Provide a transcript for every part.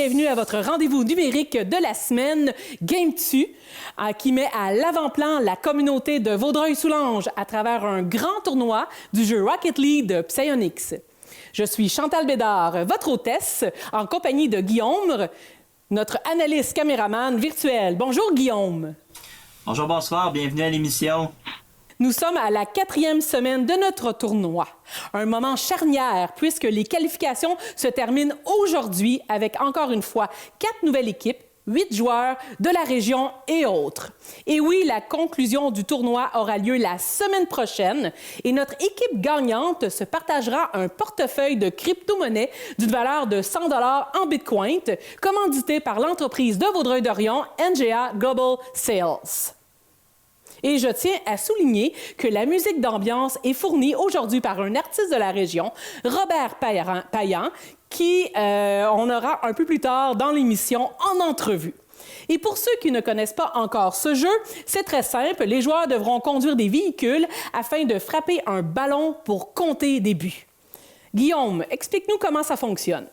bienvenue à votre rendez-vous numérique de la semaine, GameTu, qui met à l'avant-plan la communauté de Vaudreuil-Soulanges à travers un grand tournoi du jeu Rocket League de Psyonix. Je suis Chantal Bédard, votre hôtesse, en compagnie de Guillaume, notre analyste caméraman virtuel. Bonjour Guillaume. Bonjour, bonsoir, bienvenue à l'émission. Nous sommes à la 4e semaine de notre tournoi. Un moment charnière puisque les qualifications se terminent aujourd'hui avec encore une fois 4 nouvelles équipes, 8 joueurs de la région et autres. Et oui, la conclusion du tournoi aura lieu la semaine prochaine et notre équipe gagnante se partagera un portefeuille de crypto-monnaies d'une valeur de 100 $ en Bitcoin, commandité par l'entreprise de Vaudreuil-Dorion, NGA Global Sales. Et je tiens à souligner que la musique d'ambiance est fournie aujourd'hui par un artiste de la région, Robert Payan, qui on aura un peu plus tard dans l'émission en entrevue. Et pour ceux qui ne connaissent pas encore ce jeu, c'est très simple. Les joueurs devront conduire des véhicules afin de frapper un ballon pour compter des buts. Guillaume, explique-nous comment ça fonctionne.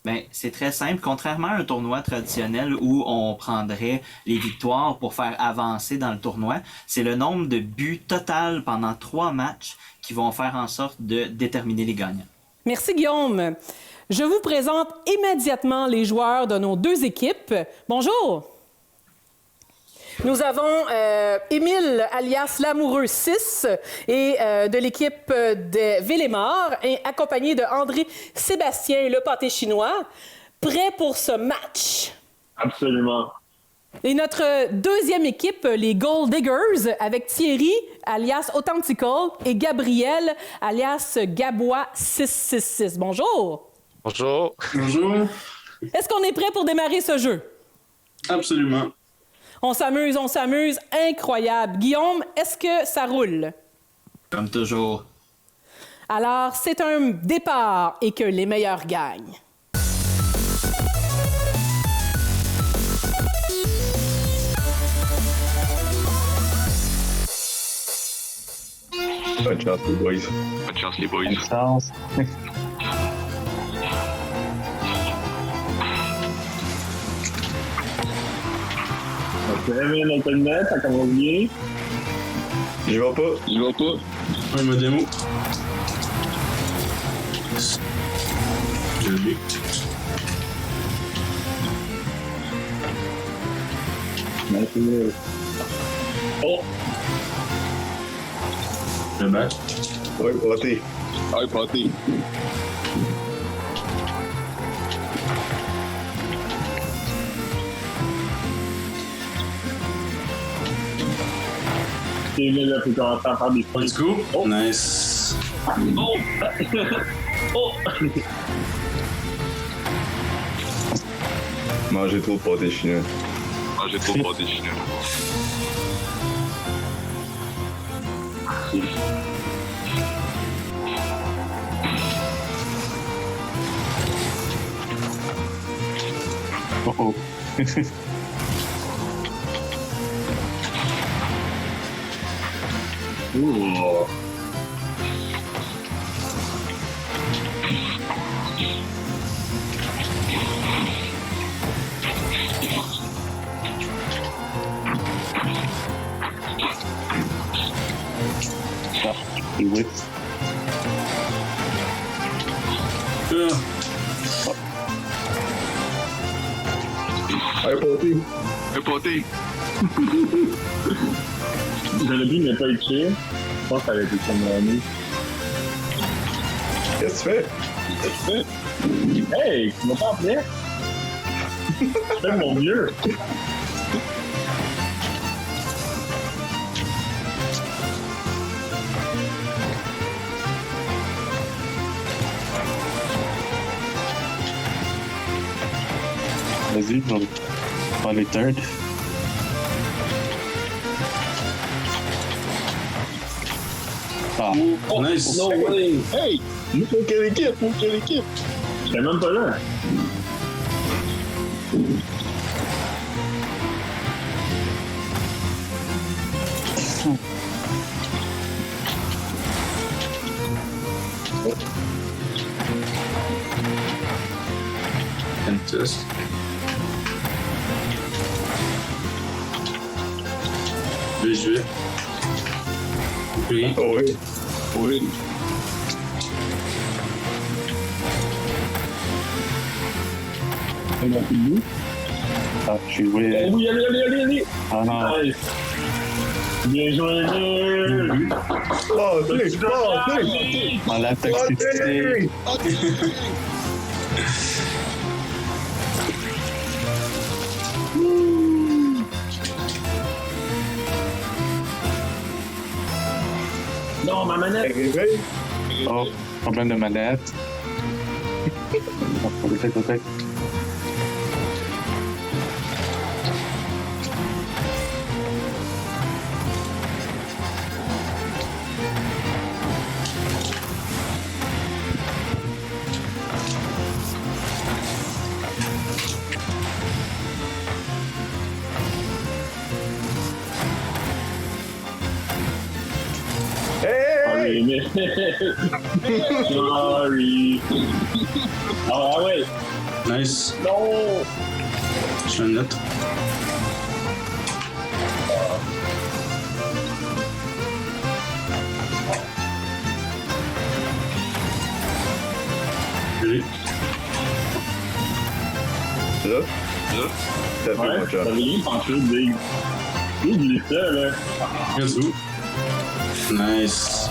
Bien, c'est très simple. Contrairement à un tournoi traditionnel où on prendrait les victoires pour faire avancer dans le tournoi, c'est le nombre de buts total pendant 3 matchs qui vont faire en sorte de déterminer les gagnants. Merci Guillaume. Je vous présente immédiatement les joueurs de nos 2 équipes. Bonjour. Nous avons Émile, alias Lamoureux 6, et de l'équipe de Villemort, accompagné de André Sébastien, le pâté chinois. Prêt pour ce match? Absolument. Et notre deuxième équipe, les Gold Diggers, avec Thierry, alias Authentical, et Gabriel, alias Gabois 666. Bonjour. Bonjour. Bonjour. Est-ce qu'on est prêt pour démarrer ce jeu? Absolument. On s'amuse, incroyable. Guillaume, est-ce que ça roule? Comme toujours. Alors, c'est un départ et que les meilleurs gagnent. Bonne chance, les boys. Bonne chance, les boys. Bonne chance. Ok, mais on peut le mettre, ça commence bien. J'y vais pas. Ouais, ma démo. Je l'ai. Oh! Le match. Ouais, pâté. Ouais, pâté. Kevin a pu commencer à faire des points. Let's go. Oh. Nice. Oh! Oh! Manger trop de pâté chinois. Oh oh. Ooh. He whips. Un pâté. Jollibee n'est pas écrit. Je pense que ça avait été son ami. Qu'est-ce que tu fais? Hey, tu m'as pas appelé? Je fais mon mieux. Vas-y, prends les third. Ah. Oh, nice. No way! Hey! Pour quelle équipe? J'étais même pas là. test. Visuel. Oui. Oh, oui. Oui. On a plus de bout. Ah, je suis joué. Eh oui, allez. Ah non. Nice. Bien joué, Nul. Dans la toxicité. Non, ma manette. Oh, problème de manette. Peut-être. Sorry, man. Sorry. Ah ouais. Nice. Non. Je fais une note. Oui. Là? T'as fait Ouais, mon chat. j'avais rien pensé, Big. Oublie ça, là. Let's go. Nice.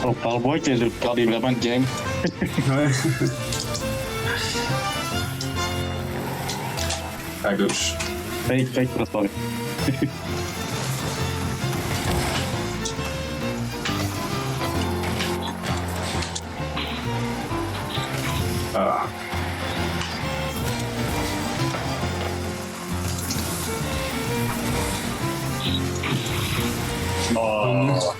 Oh, parle-moi que je regardais vraiment une game. Ouais. À gauche. Fake, c'est pas vrai. Ah. Oh.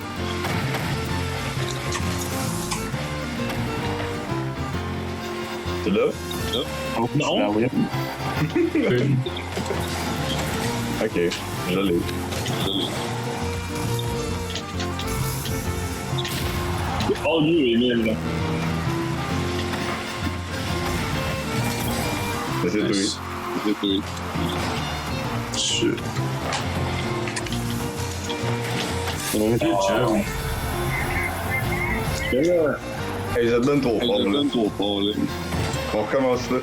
C'est là? Oh, Non. là, oui. Ok, je l'ai. All you, Emile, là. C'est Nice. tout. Shit. Good job. C'est là. Hey, je te donne trop fort, là. On recommence là.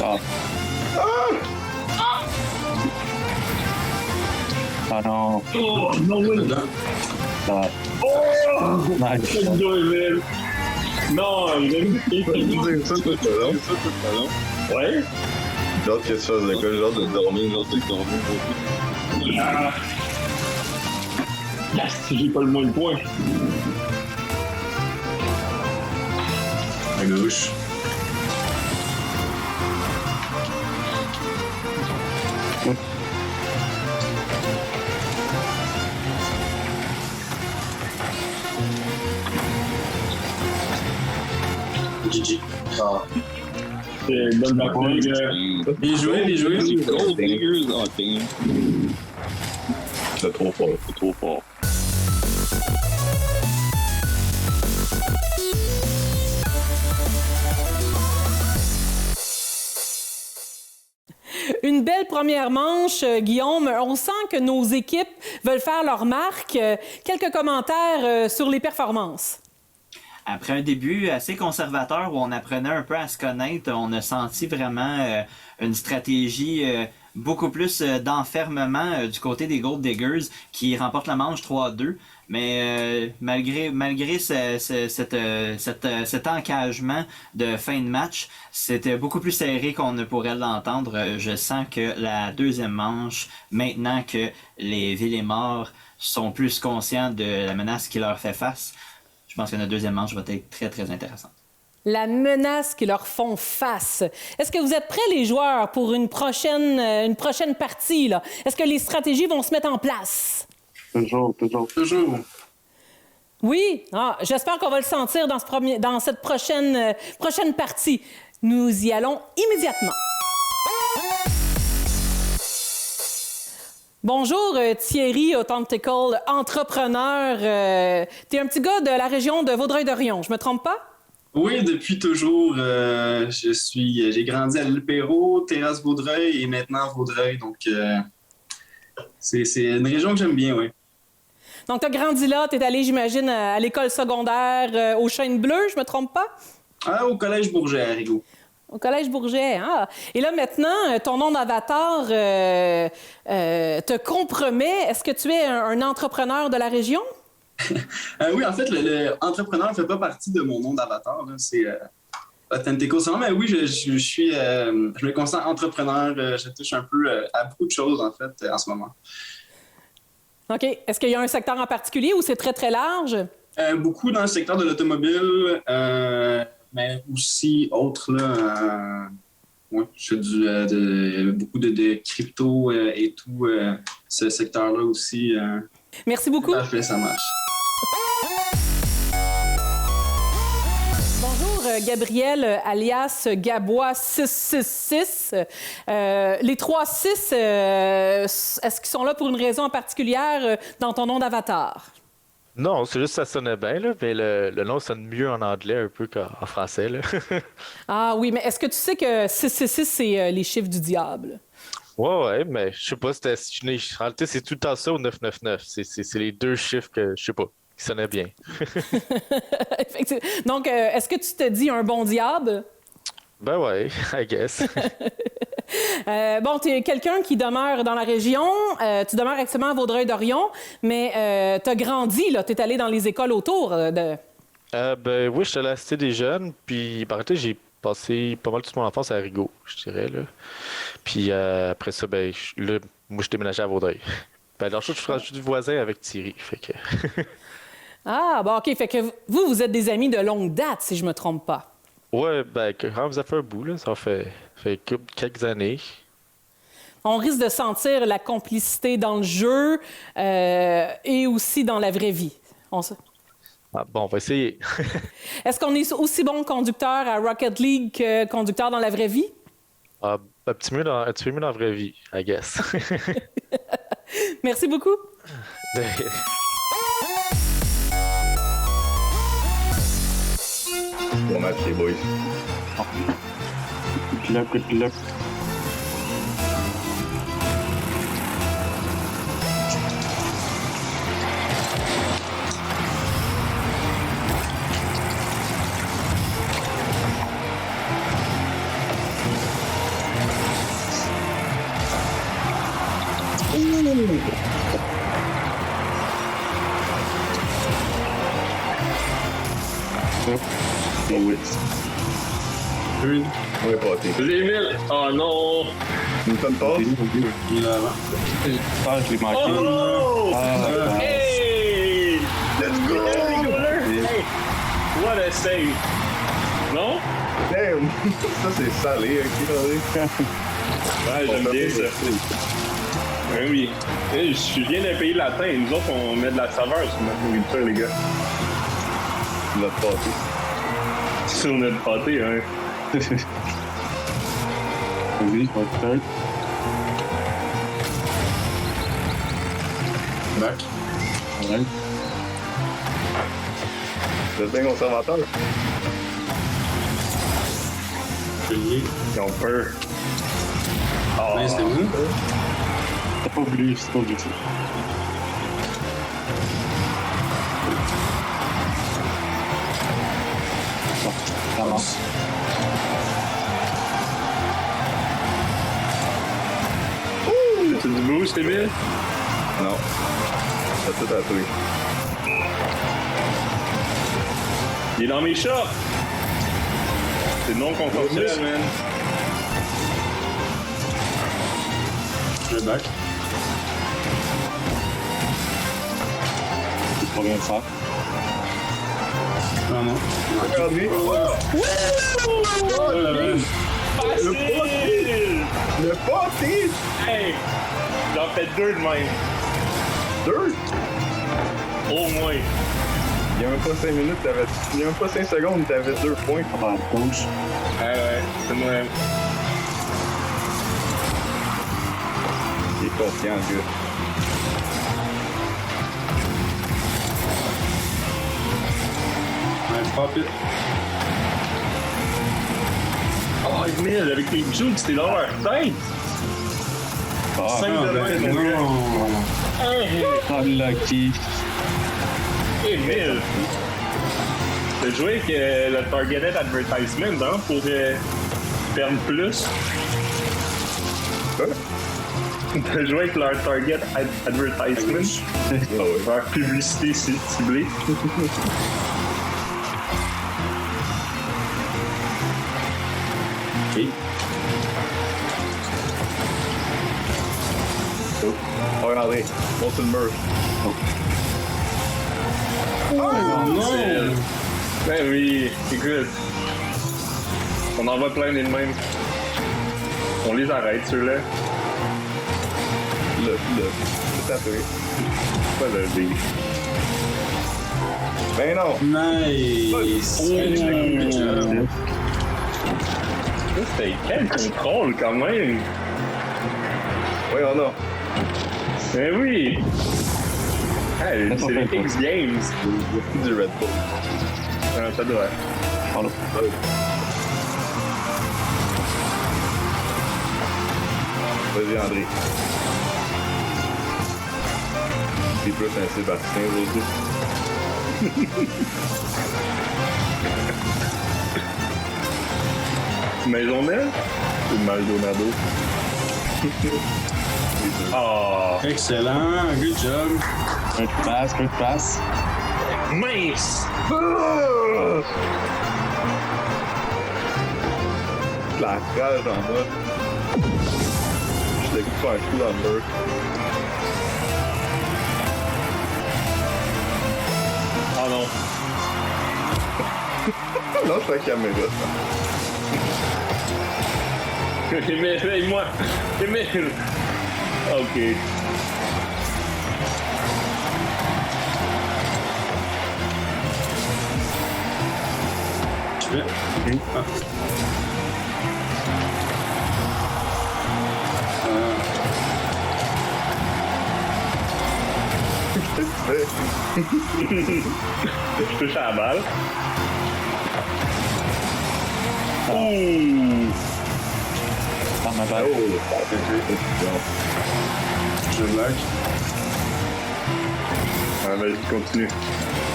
Ah. Ah non. Oh, no way. Dedans. Ah. Oh! Nice. Let's go, Emile. Non, il a Ça, c'est pas long. Ouais? J'ai hâte que tu fasses de quoi, j'ai hâte de dormir, Ah. Yes, j'ai pas le moins de points. À gauche. GG. Ah. C'est bonne bataille, gars. Bien joué. C'est trop fort. Une belle première manche, Guillaume. On sent que nos équipes veulent faire leur marque. Quelques commentaires sur les performances. Après un début assez conservateur où on apprenait un peu à se connaître, on a senti vraiment une stratégie beaucoup plus d'enfermement du côté des Gold Diggers qui remportent la manche 3-2. Mais malgré cet encagement de fin de match, c'était beaucoup plus serré qu'on ne pourrait l'entendre. Je sens que la deuxième manche, maintenant que les Villemort sont plus conscients de la menace qui leur fait face, je pense que notre deuxième manche va être très, très intéressante. La menace qui leur font face. Est-ce que vous êtes prêts, les joueurs, pour une prochaine partie, là? Est-ce que les stratégies vont se mettre en place? Toujours. Oui? Ah, j'espère qu'on va le sentir dans cette prochaine partie. Nous y allons immédiatement. Bonjour, Thierry Authenticall, entrepreneur. T'es un petit gars de la région de Vaudreuil-Dorion, je me trompe pas? Oui, depuis toujours. J'ai grandi à l'île Perrot, Terrasse Vaudreuil et maintenant Vaudreuil. Donc, c'est une région que j'aime bien, oui. Donc, tu as grandi là, tu es allé, j'imagine, à l'école secondaire au Chêne Bleu, je me trompe pas? Ah, au Collège Bourget, à Rigaud. Au Collège Bourget, ah. Et là, maintenant, ton nom d'avatar te compromet. Est-ce que tu es un entrepreneur de la région? Oui, en fait, le entrepreneur ne fait pas partie de mon nom d'avatar. Là. C'est Authenticall. Mais oui, je me considère entrepreneur. Je touche un peu à beaucoup de choses, en fait, en ce moment. OK. Est-ce qu'il y a un secteur en particulier ou c'est très, très large? Beaucoup dans le secteur de l'automobile, mais aussi autre, là. Ouais, je fais beaucoup de crypto et tout, ce secteur-là aussi. Merci beaucoup. Parfait, ça marche. Bonjour, Gabriel, alias Gabois 666. Les 3-6, est-ce qu'ils sont là pour une raison en particulière dans ton nom d'avatar? Non, c'est juste que ça sonnait bien, là, mais le nom sonne mieux en anglais un peu qu'en français. Là. Ah oui, mais est-ce que tu sais que 666, c'est les chiffres du diable? Ouais, mais je sais pas, en réalité, c'est tout le temps ça au 999. C'est les deux chiffres que, je sais pas, qui sonnaient bien. Donc, est-ce que tu te dis un bon diable? Ben ouais, I guess. Bon, tu es quelqu'un qui demeure dans la région, tu demeures actuellement à Vaudreuil-Dorion, mais tu as grandi, là, tu es allé dans les écoles autour de... Ben oui, je suis allé à la Cité des Jeunes, puis en réalité, j'ai passé pas mal toute mon enfance à Rigaud, je dirais, là. Puis après ça, ben, moi, je déménageais à Vaudreuil. Ben, alors, je suis du voisin avec Thierry, fait que... Ah, bon, OK, fait que vous êtes des amis de longue date, si je me trompe pas. Ouais, ben, quand vous avez fait un bout, là, ça fait quelques années. On risque de sentir la complicité dans le jeu et aussi dans la vraie vie. Ah, bon, on va essayer. Est-ce qu'on est aussi bon conducteur à Rocket League que conducteur dans la vraie vie? Ah, un petit peu mieux dans la vraie vie, I guess. Merci beaucoup. Bon match, les boys. Good luck. Oui. Une. Ouais, pâté. J'ai 1000. Oh non! Une tonne pas? Ah, je l'ai manqué. Oh! Ah, Hey! Let's go! Hey! What a save! Non? Damn! Ça, c'est salé, ok, Ouais, j'aime bien ça. Ouais, oui. Hey, je viens d'un pays latin et nous autres, on met de la saveur sur notre nourriture, les gars. Notre pâté. Sur notre pâté, hein. Vas-y, peut-être. Mac. Ouais. Vous êtes bien conservateur? Ils ont peur. Oh, Ouais, c'était où? T'as pas voulu, c'est pas objectif. Bon, ça marche. C'est du boost, Emile? Non. C'est tout à toi. Il est dans mes shots! C'est non consensuel, man. Je vais back. C'est pas bien de faire. Ah non. Regardez. Facile! Le pâté! Hey! J'en fais 2 de même. 2! Au moins. Il y a même pas 5 minutes, t'avais. Il y a même pas 5 secondes, t'avais 2 points. On va à gauche. Ouais, c'est moi. Il est confiant, le gars. Ouais, pop it. Oh, Emile, avec les jukes, c'était dans leur tête! Ah, 5 de même, mon gars. Non. Hey! unlucky. Emile! T'as joué avec le Targeted Advertisement, hein, pour perdre plus? Quoi? T'as joué avec leur Target Advertisement? Ah ouais. Leur publicité ciblée? Ok. Oh, regardez. Monte le mur. Oh non! Ben oui, écoute. On en voit plein des de même. On les arrête, ceux-là. Là. Tout à fait. Pas de vie. Ben non! Nice! Good job. C'était quel contrôle, quand même! Oui, on a. Ben oui! Hey, c'est les X Games! Du Red Bull. Ça doit. Pardon. Vas-y, André. C'est plus un Sébastien aujourd'hui. Maisonneuve ou Maldonado? Ah! Excellent, good job. Good pass. Mince! La rage en bas. Je l'ai fait un coup dans le mur. Ah non! Non, c'est la caméra. Emile, aide-moi! Emile! Ok. Je vais. Ah. Je touche à la balle. Ouh! Dans ma balle. Je back. Ah, vas-y, continue.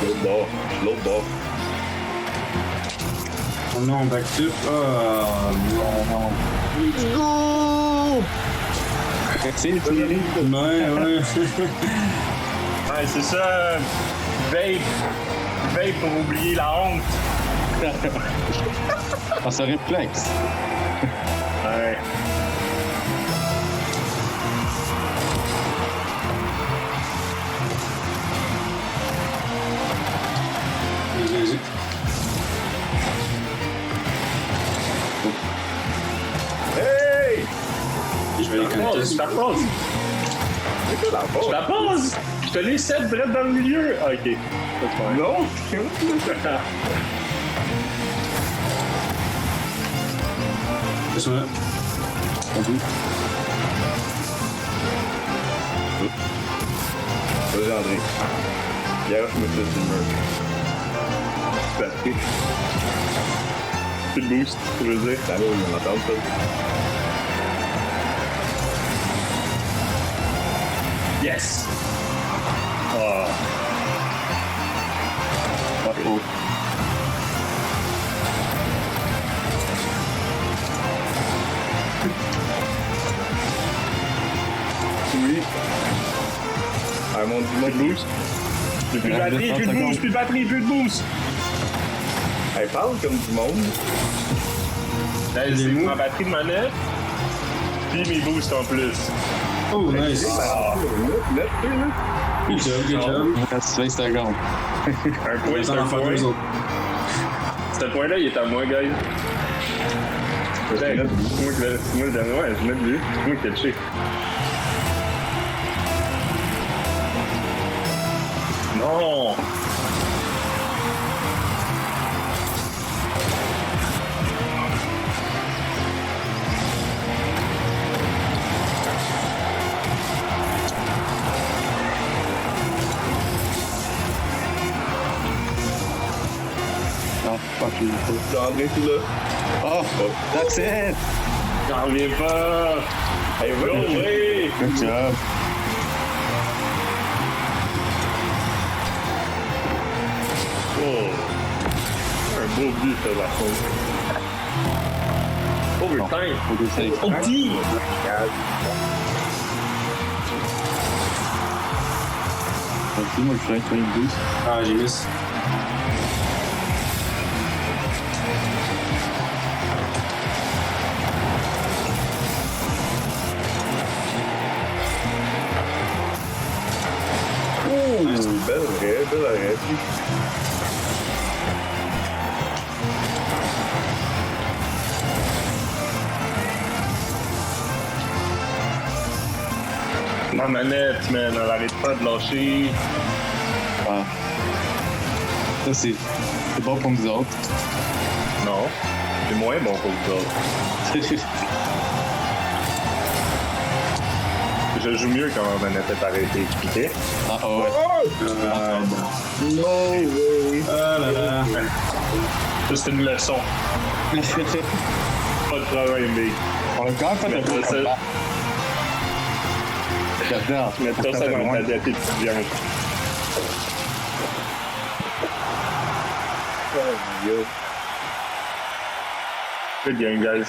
L'autre bord. L'autre bord. Oh non, back tip. Ah non. Let's go! C'est le tiré. Ouais. Ouais, c'est ça. Vape pour oublier la honte. Ah, ça réflexe. Ouais. Vas-y. Hey! Je vais les connecter. Je la pose. C'est quoi la Je bord? la pose. Je te les set direct dans le milieu. Ah, ok. Ça, Non! c'est pas C'est ça. Vas-y, André. Hier, je me fais du mur. grave. C'est le boost, je veux dire. Ça va, on entend ça. Yes! Ah. Pas trop. Oui. Ah, mon boost. Plus de batterie, plus de boost, plus de batterie, plus de boost. Elle parle comme du monde. C'est ma batterie de manette, puis mes boosts en plus. Oh, nice. Good job, good job. Reste 20 secondes. Un point, c'est un point. Ce point-là, il est à moi, guys. C'est moi le dernier, ouais, je l'ai vu. C'est moi qui ai touché. Non! Non, fuck you. André, tout là. Oh, that's it! J'en reviens pas! Hey, va, Oui! Good job. Oh! Un beau but, ça, par contre. Overtime! Faut que ça aille. Oh, petit! Vas-y, moi, je fais un boost. Ah, j'ai miss. Bel arrêt. Ma manette, man, elle arrête pas de lâcher. Ah. Ça, c'est bon pour nous autres. Non, c'est moins bon pour vous autres. Je joue mieux quand ma manette est arrêtée. Expliqué. Ah, ouais. Ah là là. Ça, c'est une leçon. Pas de problème, mais. On a quand même fait un peu ça- de combat. Regarde, Mettre ça dans ta diète étudiante. Good game, guys.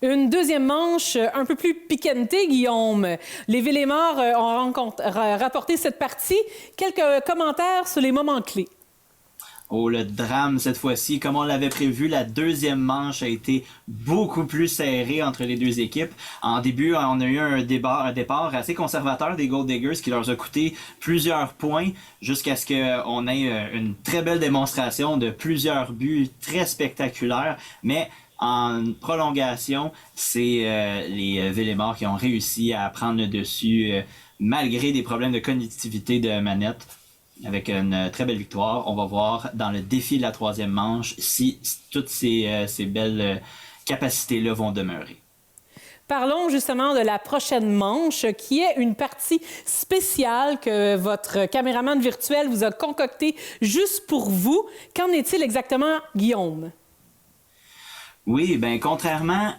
Une deuxième manche un peu plus piquantée, Guillaume. Les Villemort ont rapporté cette partie. Quelques commentaires sur les moments clés. Oh, le drame cette fois-ci. Comme on l'avait prévu, la deuxième manche a été beaucoup plus serrée entre les deux équipes. En début, on a eu un départ assez conservateur des Gold Diggers qui leur a coûté plusieurs points jusqu'à ce qu'on ait une très belle démonstration de plusieurs buts très spectaculaires. Mais en prolongation, c'est les Villemort qui ont réussi à prendre le dessus malgré des problèmes de connectivité de manette. Avec une très belle victoire. On va voir dans le défi de la troisième manche si toutes ces belles capacités-là vont demeurer. Parlons justement de la prochaine manche, qui est une partie spéciale que votre caméraman virtuel vous a concoctée juste pour vous. Qu'en est-il exactement, Guillaume? Oui, ben contrairement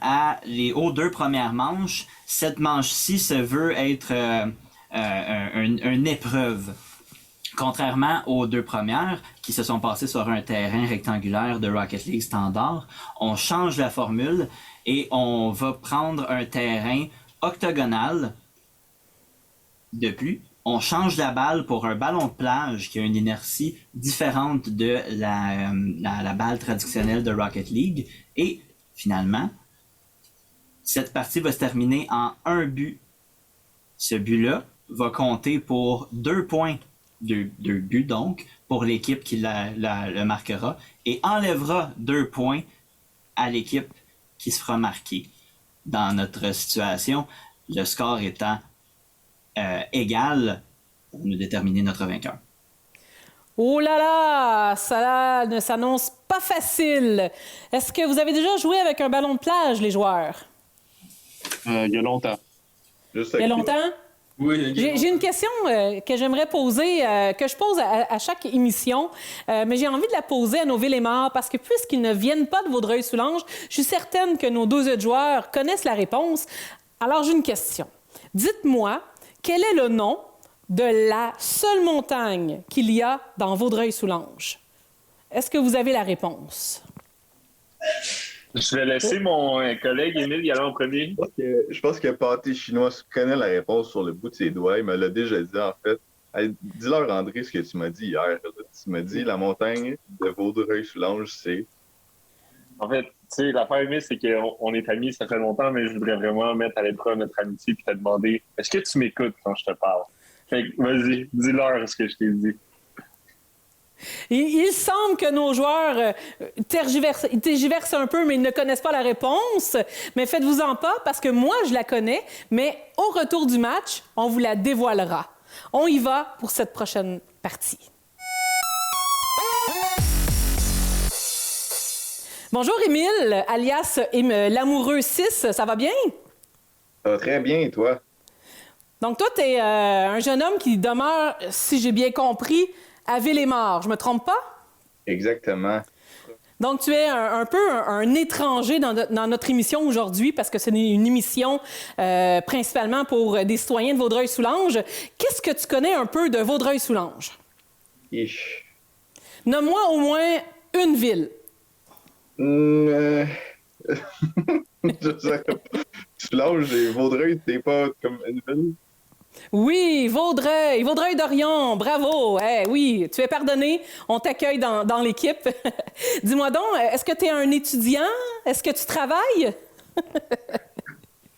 aux deux premières manches, cette manche-ci se veut être une épreuve. Contrairement aux deux premières, qui se sont passées sur un terrain rectangulaire de Rocket League standard, on change la formule et on va prendre un terrain octogonal de plus. On change la balle pour un ballon de plage qui a une inertie différente de la balle traditionnelle de Rocket League. Et finalement, cette partie va se terminer en un but. Ce but-là va compter pour 2 points. Deux buts donc pour l'équipe qui le marquera et enlèvera 2 points à l'équipe qui se fera marquer. Dans notre situation, le score étant égal pour nous déterminer notre vainqueur. Oh là là, ça ne s'annonce pas facile. Est-ce que vous avez déjà joué avec un ballon de plage, les joueurs? Il y a longtemps. Il y a longtemps? Oui, J'ai une question que j'aimerais poser, que je pose à chaque émission, mais j'ai envie de la poser à nos Villemort parce que puisqu'ils ne viennent pas de Vaudreuil-Soulanges, je suis certaine que nos 2 autres joueurs connaissent la réponse. Alors, j'ai une question. Dites-moi, quel est le nom de la seule montagne qu'il y a dans Vaudreuil-Soulanges? Est-ce que vous avez la réponse? Je vais laisser mon collègue Émile y aller en premier. Je pense que Pâté Chinois connaît la réponse sur le bout de ses doigts. Il me l'a déjà dit, en fait. Hey, dis-leur, André, ce que tu m'as dit hier. Tu m'as dit la montagne de Vaudreuil-Soulanges, c'est... En fait, tu sais, l'affaire, Émile, c'est qu'on est amis, ça fait longtemps, mais je voudrais vraiment mettre à l'épreuve notre amitié et te demander, est-ce que tu m'écoutes quand je te parle? Fait que, vas-y, dis-leur ce que je t'ai dit. Il semble que nos joueurs tergiversent un peu, mais ils ne connaissent pas la réponse. Mais faites-vous-en pas, parce que moi, je la connais. Mais au retour du match, on vous la dévoilera. On y va pour cette prochaine partie. Bonjour, Émile, alias l'amoureux 6. Ça va bien? Ça va très bien, et toi? Donc, toi, tu es un jeune homme qui demeure, si j'ai bien compris, à Ville-et-Morts. Je me trompe pas? Exactement. Donc, tu es un peu un étranger dans notre émission aujourd'hui parce que c'est une émission principalement pour des citoyens de Vaudreuil-Soulanges. Qu'est-ce que tu connais un peu de Vaudreuil-Soulanges? Ich. Nomme-moi au moins une ville. Je sais pas. Soulanges et Vaudreuil, c'est pas comme une ville? Oui, Vaudreuil, Vaudreuil-Dorion, bravo. Oui, tu es pardonné, on t'accueille dans l'équipe. Dis-moi donc, est-ce que tu es un étudiant? Est-ce que tu travailles?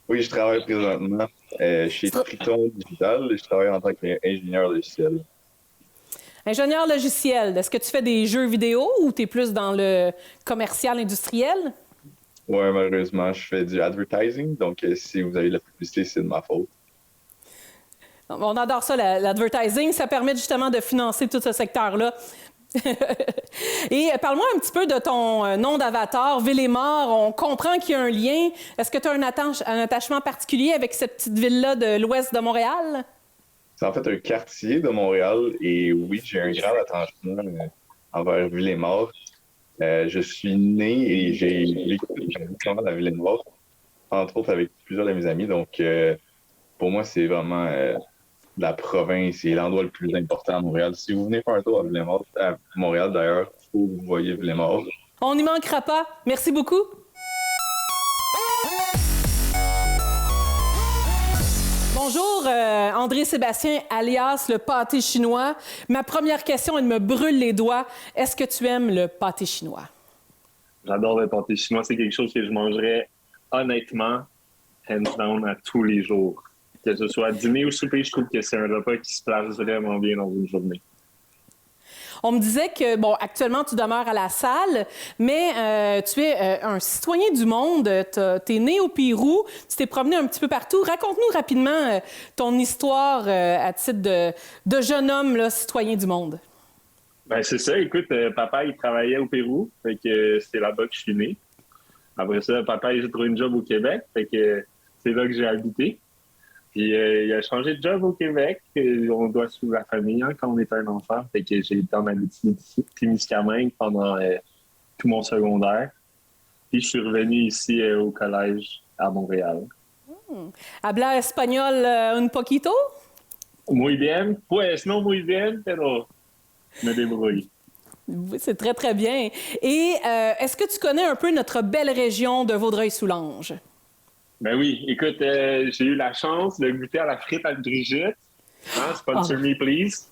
Oui, je travaille présentement chez Triton Digital et je travaille en tant qu'ingénieur logiciel. Ingénieur logiciel, est-ce que tu fais des jeux vidéo ou tu es plus dans le commercial industriel? Oui, malheureusement, je fais du advertising, donc si vous avez de la publicité, c'est de ma faute. On adore ça, l'advertising. Ça permet justement de financer tout ce secteur-là. Et parle-moi un petit peu de ton nom d'avatar, Ville-et-Morts. On comprend qu'il y a un lien. Est-ce que tu as un attachement particulier avec cette petite ville-là de l'ouest de Montréal? C'est en fait un quartier de Montréal et oui, j'ai un grand attachement envers Ville-et-Morts. Je suis né et j'ai vécu à Ville-et-Morts, entre autres avec plusieurs de mes amis. Donc, pour moi, c'est vraiment la province et l'endroit le plus important à Montréal. Si vous venez faire un tour à Montréal d'ailleurs, il faut que vous voyez Ville-et-Morts. On n'y manquera pas. Merci beaucoup. Bonjour, André-Sébastien, alias le pâté chinois. Ma première question, elle me brûle les doigts. Est-ce que tu aimes le pâté chinois? J'adore le pâté chinois. C'est quelque chose que je mangerais honnêtement, hands down, à tous les jours. Que ce soit dîner ou souper, je trouve que c'est un repas qui se place vraiment bien dans une journée. On me disait que, bon, actuellement, tu demeures à la salle, mais tu es un citoyen du monde. Tu es né au Pérou, tu t'es promené un petit peu partout. Raconte-nous rapidement ton histoire à titre de jeune homme, là, citoyen du monde. Ben c'est ça. Écoute, papa, il travaillait au Pérou, fait que c'est là-bas que je suis né. Après ça, papa, il a trouvé une job au Québec, fait que c'est là que j'ai habité. Puis il a changé de job au Québec. On doit suivre la famille quand on est un enfant. Fait que j'ai été en Abitibi-Témiscamingue pendant tout mon secondaire. Puis je suis revenu ici au collège à Montréal. Habla espagnol un poquito? Muy bien. Pues no muy bien, pero me débrouille. Oui, c'est très, très bien. Et est-ce que tu connais un peu notre belle région de Vaudreuil-Soulanges? Ben oui, écoute, j'ai eu la chance de goûter à la frite à Brigitte. Sponsor me, please.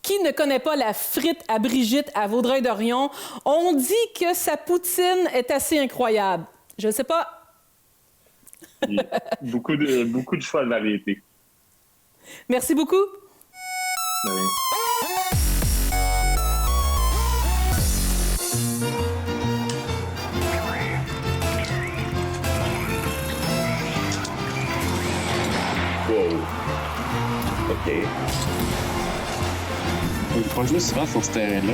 Qui ne connaît pas la frite à Brigitte à Vaudreuil-Dorion? On dit que sa poutine est assez incroyable. Je ne sais pas. beaucoup de choix de variété. Merci beaucoup. Ben oui. Wow. OK. Il faut jouer souvent sur ce terrain-là.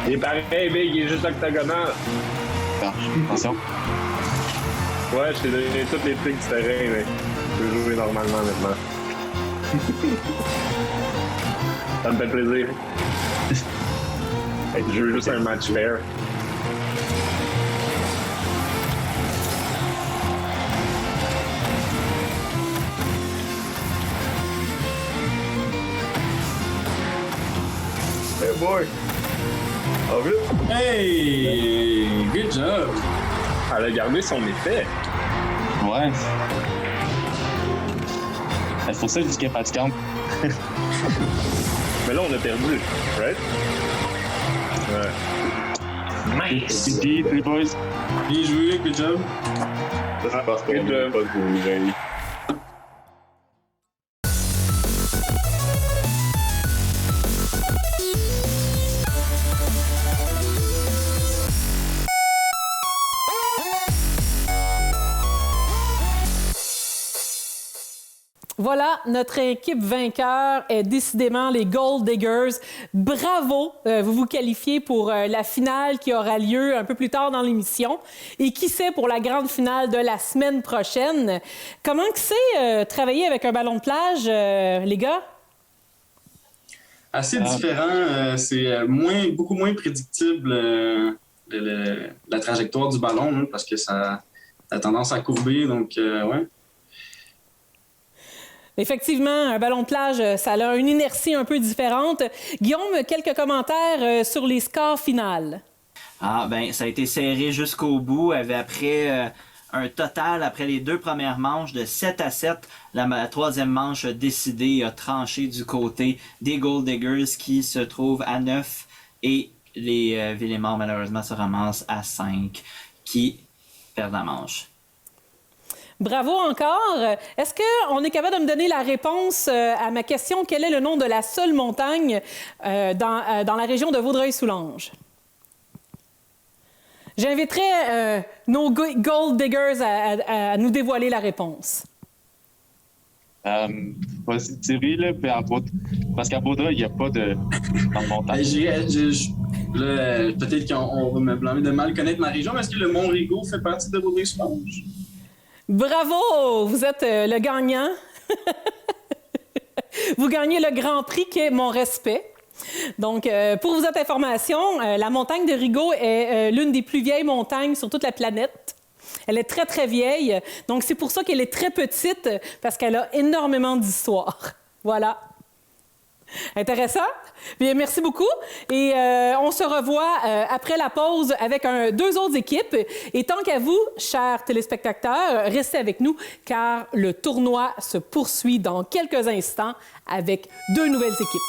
Il est pareil, Big, il est juste octogonal. Attention. Ouais, je t'ai donné toutes les trucs du terrain, mais je peux jouer normalement maintenant. Ça me fait plaisir. Je veux juste un match fair. boy! Ah, vite! Hey! Good job! Elle a gardé son effet. Ouais. C'est pour ça que je dis qu'elle est fatigante. Mais là, on a perdu, right? Ouais. Nice! GG, les boys. Bien joué, good job! Ça, c'est parce qu'on good n'est job. pas de vous. Voilà, notre équipe vainqueur est décidément les Gold Diggers. Bravo, vous vous qualifiez pour la finale qui aura lieu un peu plus tard dans l'émission. Et qui sait pour la grande finale de la semaine prochaine. Comment que c'est travailler avec un ballon de plage, les gars? Assez différent, c'est beaucoup moins prédictible la trajectoire du ballon, hein, parce que ça a tendance à courber, donc ouais. Effectivement, un ballon de plage, ça a une inertie un peu différente. Guillaume, quelques commentaires sur les scores finales. Ah, ben, ça a été serré jusqu'au bout. Après un total, après les 2 premières manches, de 7-7, la troisième manche a décidé et a tranché du côté des Gold Diggers qui se trouvent à 9 et les Villemort, malheureusement, se ramassent à 5 qui perdent la manche. Bravo encore. Est-ce qu'on est capable de me donner la réponse à ma question? Quel est le nom de la seule montagne dans la région de Vaudreuil-Soulanges? J'inviterai nos Gold Diggers à nous dévoiler la réponse. Vas-y, Thierry, là, puis parce qu'à Vaudreuil, il n'y a pas de montagne. Peut-être qu'on va me blâmer de mal connaître ma région, mais est-ce que le Mont-Rigaud fait partie de Vaudreuil-Soulanges? Bravo! Vous êtes le gagnant. Vous gagnez le grand prix qui est mon respect. Donc, pour votre information, la montagne de Rigaud est l'une des plus vieilles montagnes sur toute la planète. Elle est très, très vieille. Donc, c'est pour ça qu'elle est très petite, parce qu'elle a énormément d'histoire. Voilà. Intéressant? Bien, merci beaucoup. Et on se revoit après la pause avec 2 autres équipes. Et tant qu'à vous, chers téléspectateurs, restez avec nous car le tournoi se poursuit dans quelques instants avec 2 nouvelles équipes.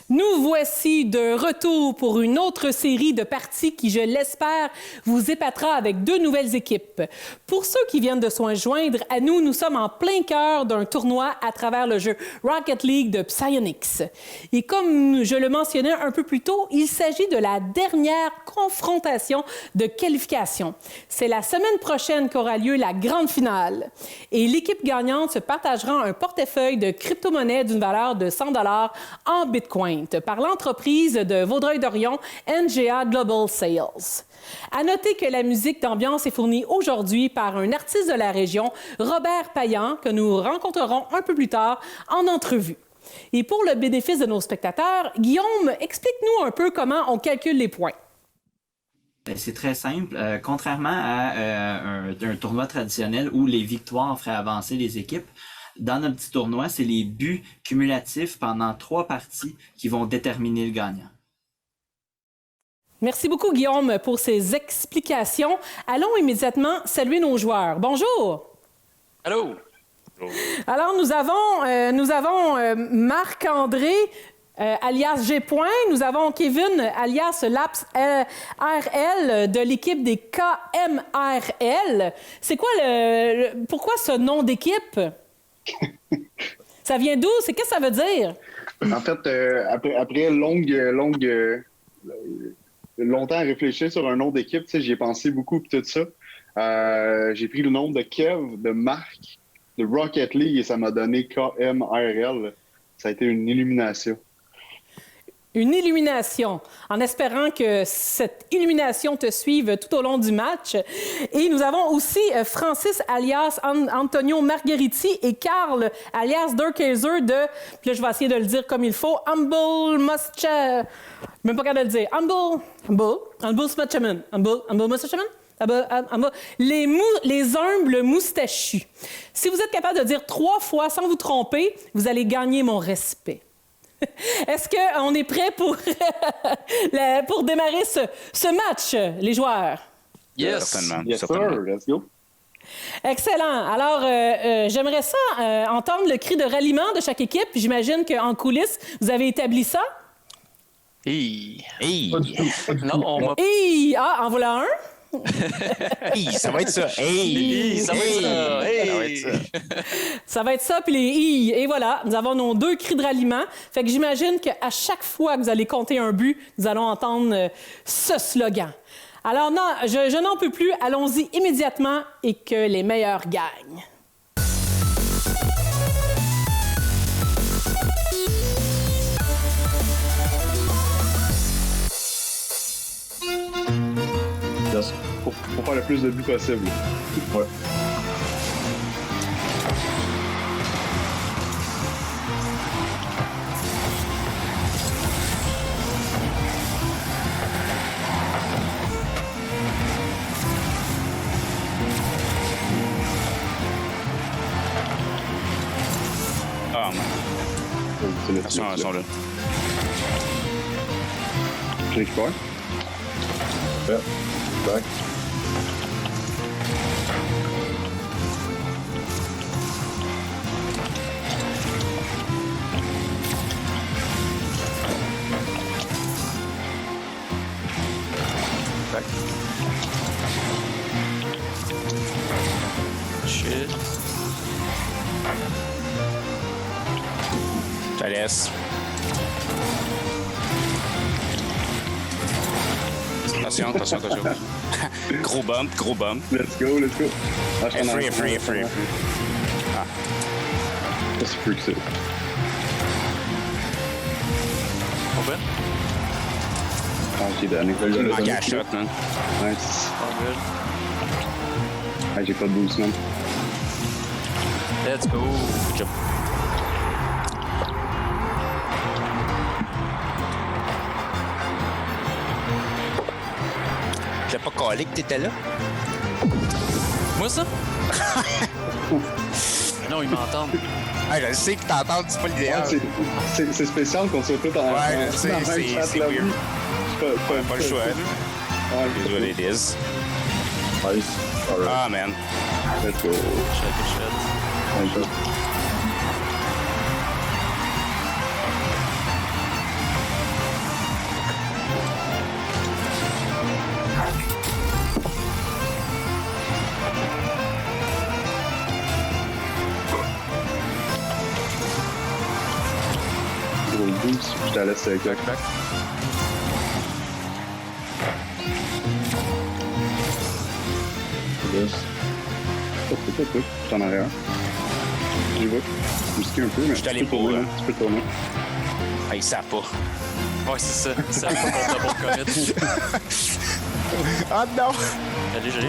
Nous voici de retour pour une autre série de parties qui, je l'espère, vous épatera avec 2 nouvelles équipes. Pour ceux qui viennent de se joindre à nous, nous sommes en plein cœur d'un tournoi à travers le jeu Rocket League de Psyonix. Et comme je le mentionnais un peu plus tôt, il s'agit de la dernière confrontation de qualification. C'est la semaine prochaine qu'aura lieu la grande finale. Et l'équipe gagnante se partagera un portefeuille de crypto-monnaie d'une valeur de 100 $ en Bitcoin par l'entreprise de Vaudreuil-Dorion, NGA Global Sales. À noter que la musique d'ambiance est fournie aujourd'hui par un artiste de la région, Robert Payan, que nous rencontrerons un peu plus tard en entrevue. Et pour le bénéfice de nos spectateurs, Guillaume, explique-nous un peu comment on calcule les points. C'est très simple. Contrairement à un tournoi traditionnel où les victoires feraient avancer les équipes, dans notre petit tournoi, c'est les buts cumulatifs pendant 3 parties qui vont déterminer le gagnant. Merci beaucoup, Guillaume, pour ces explications. Allons immédiatement saluer nos joueurs. Bonjour! Allô! Alors, nous avons Marc-André, alias G. Nous avons Kevin, alias Laps RL, de l'équipe des KMRL. C'est quoi pourquoi ce nom d'équipe? Ça vient d'où? Qu'est-ce que ça veut dire? En fait, après longtemps à réfléchir sur un nom d'équipe, j'y ai pensé beaucoup et tout ça. J'ai pris le nom de Kev, de Marc, de Rocket League et ça m'a donné KMRL. Ça a été une illumination. Une illumination, en espérant que cette illumination te suive tout au long du match. Et nous avons aussi Francis, alias Antonio Margheriti, et Carl, alias Durkhazer de, puis là, je vais essayer de le dire comme il faut, Humble Muschaman. Même pas capable de le dire. Humble Muschaman. Les humbles moustachus. Si vous êtes capable de dire 3 fois sans vous tromper, vous allez gagner mon respect. Est-ce qu'on est prêt pour, pour démarrer ce match, les joueurs? Yes. Certainement. Yes, certainement. sir. Let's go. Excellent. Alors, j'aimerais ça entendre le cri de ralliement de chaque équipe. J'imagine qu'en coulisses, vous avez établi ça. Hey. Pas du tout. Non, on m'a. En voilà un. Hey, ça va être ça. Hey, Ça va être ça. Hey. Ça va être ça. Ça va être ça, puis les i. Et voilà, nous avons nos 2 cris de ralliement. Fait que j'imagine qu'à chaque fois que vous allez compter un but, nous allons entendre ce slogan. Alors non, je n'en peux plus. Allons-y immédiatement et que les meilleurs gagnent. Yes. Pour faire le plus de buts possible. Ouais. Ah, man. Attention, elles sont là. Je récupère. Ouais. Back. Shit. Je te laisse. Attention, attention, attention. Gros bump, gros bump. Let's go, let's go. Ah, je t'en ai- Free. Ça, c'est free que c'est. Open. Ah, j'ai donné. Il manque à shot, man. Nice. All good. Ah, j'ai pas de boost, man. Let's go. J'ai pas collé que t'étais là. Moi, ça? Non, ils m'entendent. Ah, je sais que t'entends, c'est pas l'idéal. Ouais, c'est spécial qu'on soit tous en Ouais, je sais, dans le même c'est chat là. weird. Pas le choix, là. Ouais, It is what it is. Nice. Alright. Ah, man. let's go. Shit. Gros boost, je te laisse avec la claque. Yes. Hop, je suis en arrière. J'y vais. Je me skie un peu, mais Je suis allé tu peux pour, tourner, là. tu peux tourner. Ah, ils savent pas. Ouais, c'est ça. Ça va contre le bon commit. Ah, non! Allez, joli.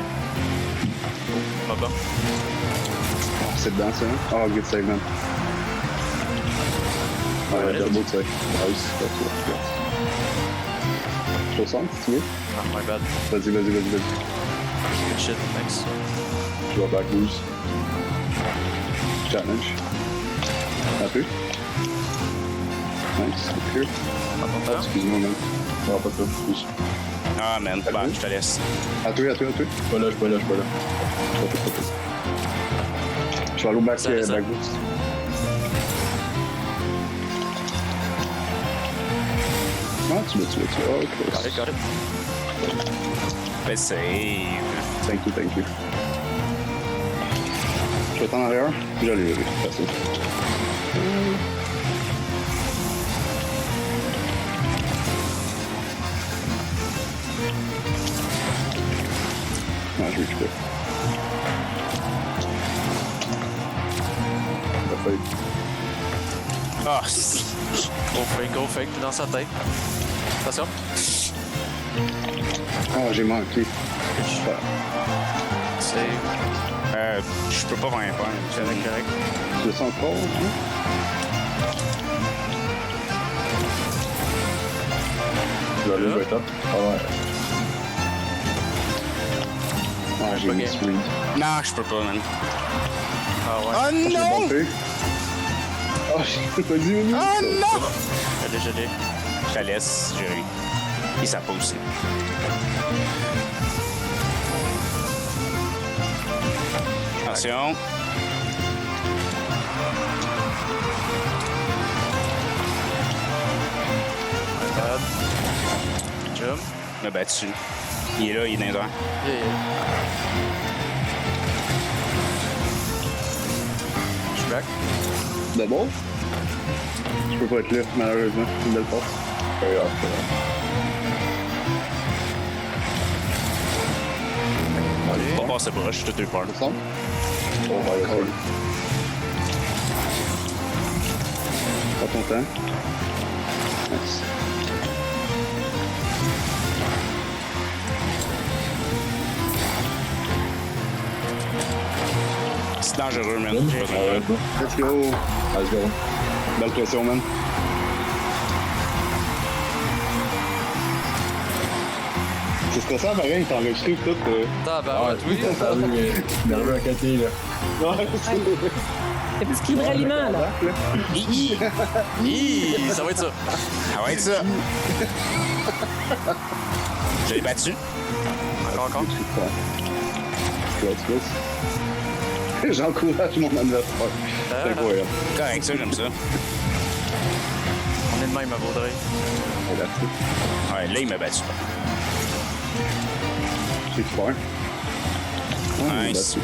Ma bombe. C'est dedans, ça. Oh, good save, man. Ouais, double save. Nice. Je te sens, si tu veux. Ah, my bad. Vas-y. Good shit, thanks. Je vais back boost. Challenge. Un peu. Nice, ok. Excuse-moi, man. Non, pas de boost. Ah, man. Bah, je te laisse. À toi. Je suis pas là. Je vais aller au back, Ça. back boost. Ah, tu l'as. Oh, close. Got it. Let's save. Thank you. Je vais être en arrière, puis j'allais passer. Non, je récupère. Ah, Gros fake dans sa tête. Attention. Ah, j'ai manqué. Save. je peux pas vraiment faire. Correct. Je le sens encore, hein? Je vais aller, je vais être up. Ah ouais. Ah, j'ai mis Sweet. Non, je peux pas, man. Ah ouais. Oh J'ai non! bumpé. Ah, j'ai pas dit oui. Oh non! Je l'ai. Je la laisse gérer. Et ça pas aussi. Attention. Bad. Jump. Il m'a battu. Il est là, il est dans les airs. Yeah. Je suis back. D'abord? Je peux pas être là, malheureusement. C'est une belle passe. Pas passer proche, je suis tout eu peur. Ça semble? Pas content. Nice. C'est dangereux, man. J'ai besoin de- Let's go. Let's go. Belle pression, man. C'est stressant, pareil, t'as enregistré tout. Tabarouette, oui. Nerveux à côté, là. Ouais, Le petit cri de ralliement, là. Ça va être ça. Ça va être ça. Je l'ai battu. Encore. J'encourage mon adversaire. C'est incroyable. Correct, ça, j'aime ça. On est de même à Vaudreuil. Ouais, là, il m'a battu. C'est super. Nice.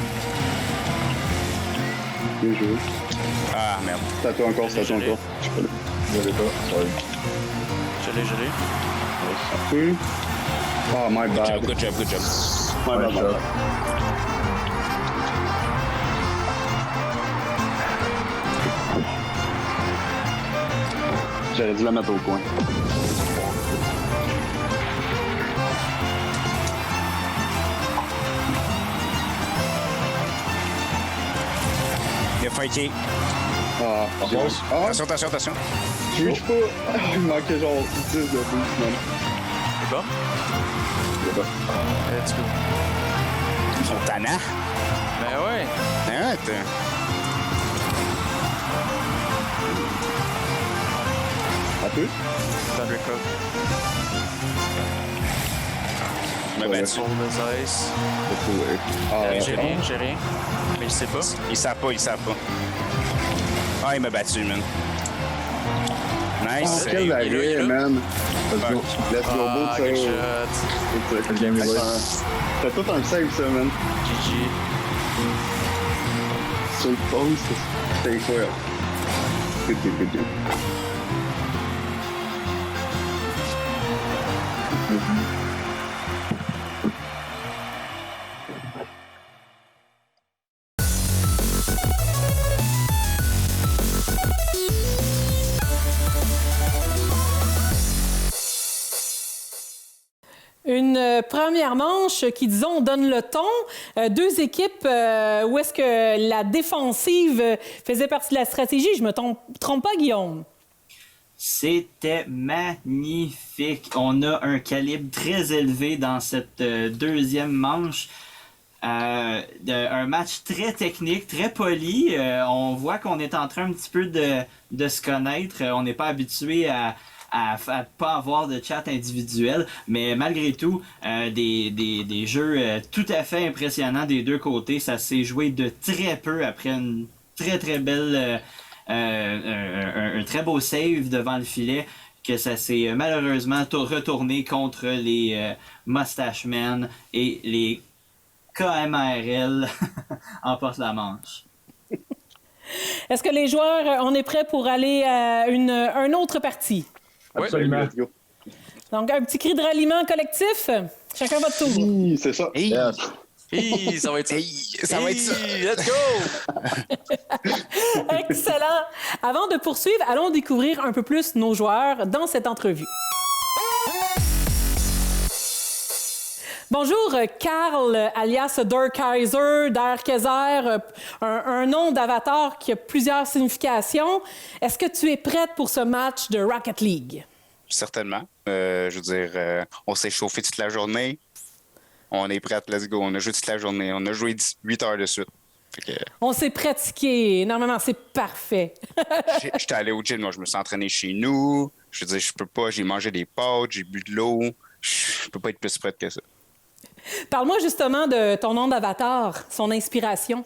Bien joué. Ah, merde. C'est à toi encore, c'est à toi encore. Je l'ai pas. Ouais. Je l'ai. Oui. Oh, my Good bad. job, good job, good job. My bad, my bad. J'aurais dû la mettre au coin. Il a fighté. Ah, j'ai Attention, attention, attention. Je reach pas. Il me manquait genre 10 de boost, man. C'est bon? Let's go. Ils sont tannants. Ben ouais. Arrête. Un peu? Thundercock. Il m'a battu. Hold his ice. Ah, J'ai rien. Mais il sait pas. Ils savent pas, ils savent pas. Ah, il m'a battu, man. Nice. quel il est là, arrêt, man. Let's go. Let's go, beau Ah, ça. good shot. Good game, les boys. T'as tout un save, ça, man. GG. Sur le post, c'est incroyable. Good. Une première manche qui, disons, donne le ton. Deux équipes où est-ce que la défensive faisait partie de la stratégie. Je me trompe pas, Guillaume? C'était magnifique. On a un calibre très élevé dans cette deuxième manche. Un match très technique, très poli. On voit qu'on est en train un petit peu de se connaître. On n'est pas habitué à pas avoir de chat individuel, mais malgré tout, des jeux tout à fait impressionnants des deux côtés. Ça s'est joué de très peu après une très très belle, un très beau save devant le filet, que ça s'est malheureusement retourné contre les Mustache Men et les KMRL emportent la manche. Est-ce que les joueurs, on est prêts pour aller à une autre partie? Absolument. Let's go. Donc, un petit cri de ralliement collectif. Chacun votre tour. Oui, c'est ça. Hey. Yes. Hey, ça va être ça. Ça va être ça. Let's go! Excellent. Avant de poursuivre, allons découvrir un peu plus nos joueurs dans cette entrevue. Bonjour, Karl, alias Darkaiser, Darkaiser, un nom d'avatar qui a plusieurs significations. Est-ce que tu es prête pour ce match de Rocket League? Certainement. Je veux dire, on s'est chauffé toute la journée. On est prêts, let's go. On a joué toute la journée. On a joué 8 heures de suite. Fait que, On s'est pratiqué énormément, c'est parfait. j'étais allé au gym, moi, je me suis entraîné chez nous. Je veux dire, je peux pas, j'ai mangé des pâtes, j'ai bu de l'eau. Je peux pas être plus prête que ça. Parle-moi justement de ton nom d'avatar, son inspiration.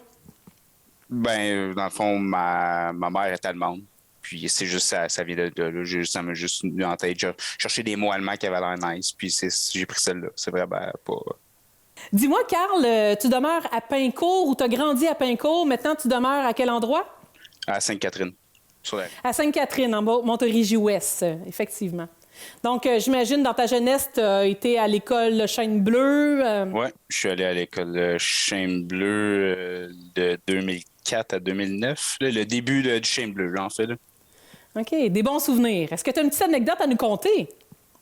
Ben, dans le fond, ma mère est allemande. Puis c'est juste ça vient de là. Ça m'a juste venu en tête. J'ai cherché des mots allemands qui avaient l'air nice. Puis j'ai pris celle-là. C'est vraiment pas. Dis-moi, Carl, tu demeures à Pincourt ou tu as grandi à Pincourt. Maintenant, tu demeures à quel endroit? À Sainte-Catherine. À Sainte-Catherine, en Montérégie-Ouest, effectivement. Donc, j'imagine, dans ta jeunesse, tu as été à l'école Chêne Bleue. Oui, je suis allé à l'école Chêne Bleue de 2004 à 2009. Là, le début du Chêne Bleu, en fait. Là. OK, des bons souvenirs. Est-ce que tu as une petite anecdote à nous conter?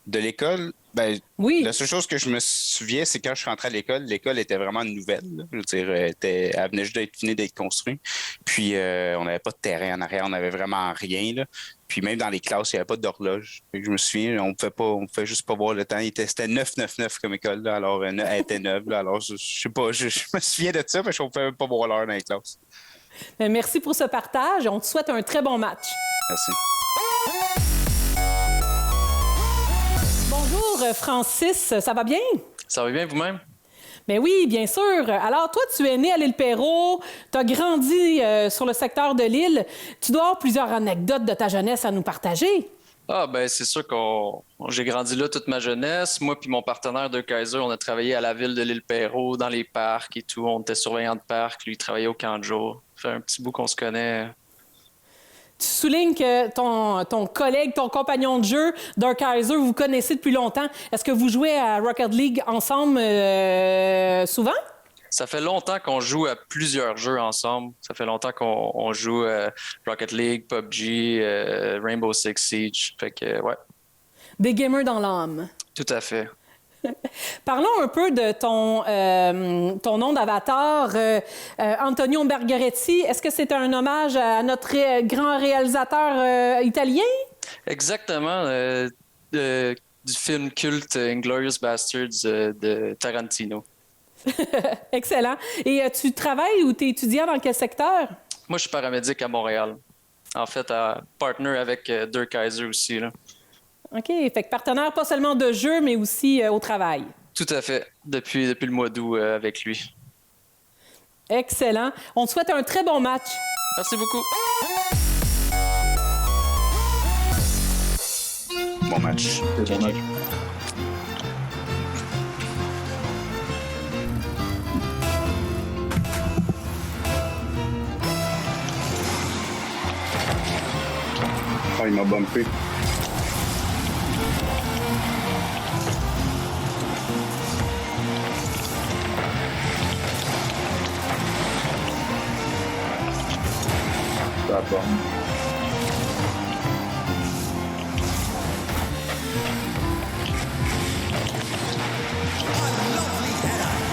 De l'école, ben, oui. La seule chose que je me souviens, c'est quand je suis rentré à l'école était vraiment nouvelle. Là. Je veux dire, elle venait juste d'être finie d'être construite. Puis, on n'avait pas de terrain en arrière, on n'avait vraiment rien. Là. Puis, même dans les classes, il n'y avait pas d'horloge. Je me souviens, on pouvait juste pas voir le temps. C'était 9-9-9 comme école, là. Alors, elle était neuve. Là. Alors, je sais pas, je me souviens de ça, parce qu'on ne pouvait même pas voir l'heure dans les classes. Merci pour ce partage. On te souhaite un très bon match. Merci. Bonjour, Francis. Ça va bien? Ça va bien vous-même? Bien oui, bien sûr. Alors, toi, tu es né à l'île Perrot, tu as grandi sur le secteur de l'île. Tu dois avoir plusieurs anecdotes de ta jeunesse à nous partager. Ah, ben c'est sûr j'ai grandi là toute ma jeunesse. Moi puis mon partenaire de Kaiser, on a travaillé à la ville de l'île Perrot, dans les parcs et tout. On était surveillant de parc. Lui, il travaillait au camp de jour. Ça fait un petit bout qu'on se connaît. Tu soulignes que ton collègue, ton compagnon de jeu, Dirk Kaiser, vous connaissez depuis longtemps. Est-ce que vous jouez à Rocket League ensemble souvent? Ça fait longtemps qu'on joue à plusieurs jeux ensemble. Ça fait longtemps qu'on joue à Rocket League, PUBG, Rainbow Six Siege. Fait que, ouais. Des gamers dans l'âme. Tout à fait. Parlons un peu de ton nom d'avatar, Antonio Bergaretti. Est-ce que c'est un hommage à notre grand réalisateur italien? Exactement. Du film culte Inglourious Basterds de Tarantino. Excellent. Et tu travailles ou tu es étudiant dans quel secteur? Moi, je suis paramédic à Montréal. En fait, partner avec Dirk Kaiser aussi, là. OK. Fait que partenaire pas seulement de jeu, mais aussi au travail. Tout à fait. Depuis le mois d'août avec lui. Excellent. On te souhaite un très bon match. Merci beaucoup. Bon match. Bon match. Ah, il m'a bumpé. D'accord.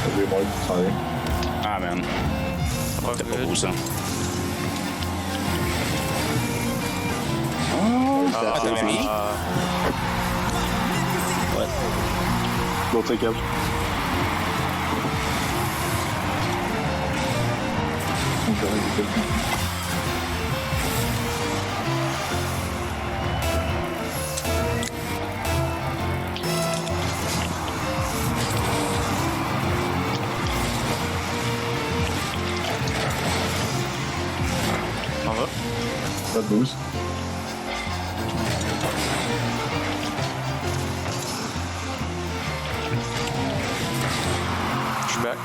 Salut, moi, ça va bien? Ah, man. C'était pas beau, ça. Ah, t'avais mis? Ouais. L'autre équipe. On va? Pas de boost. Je suis back.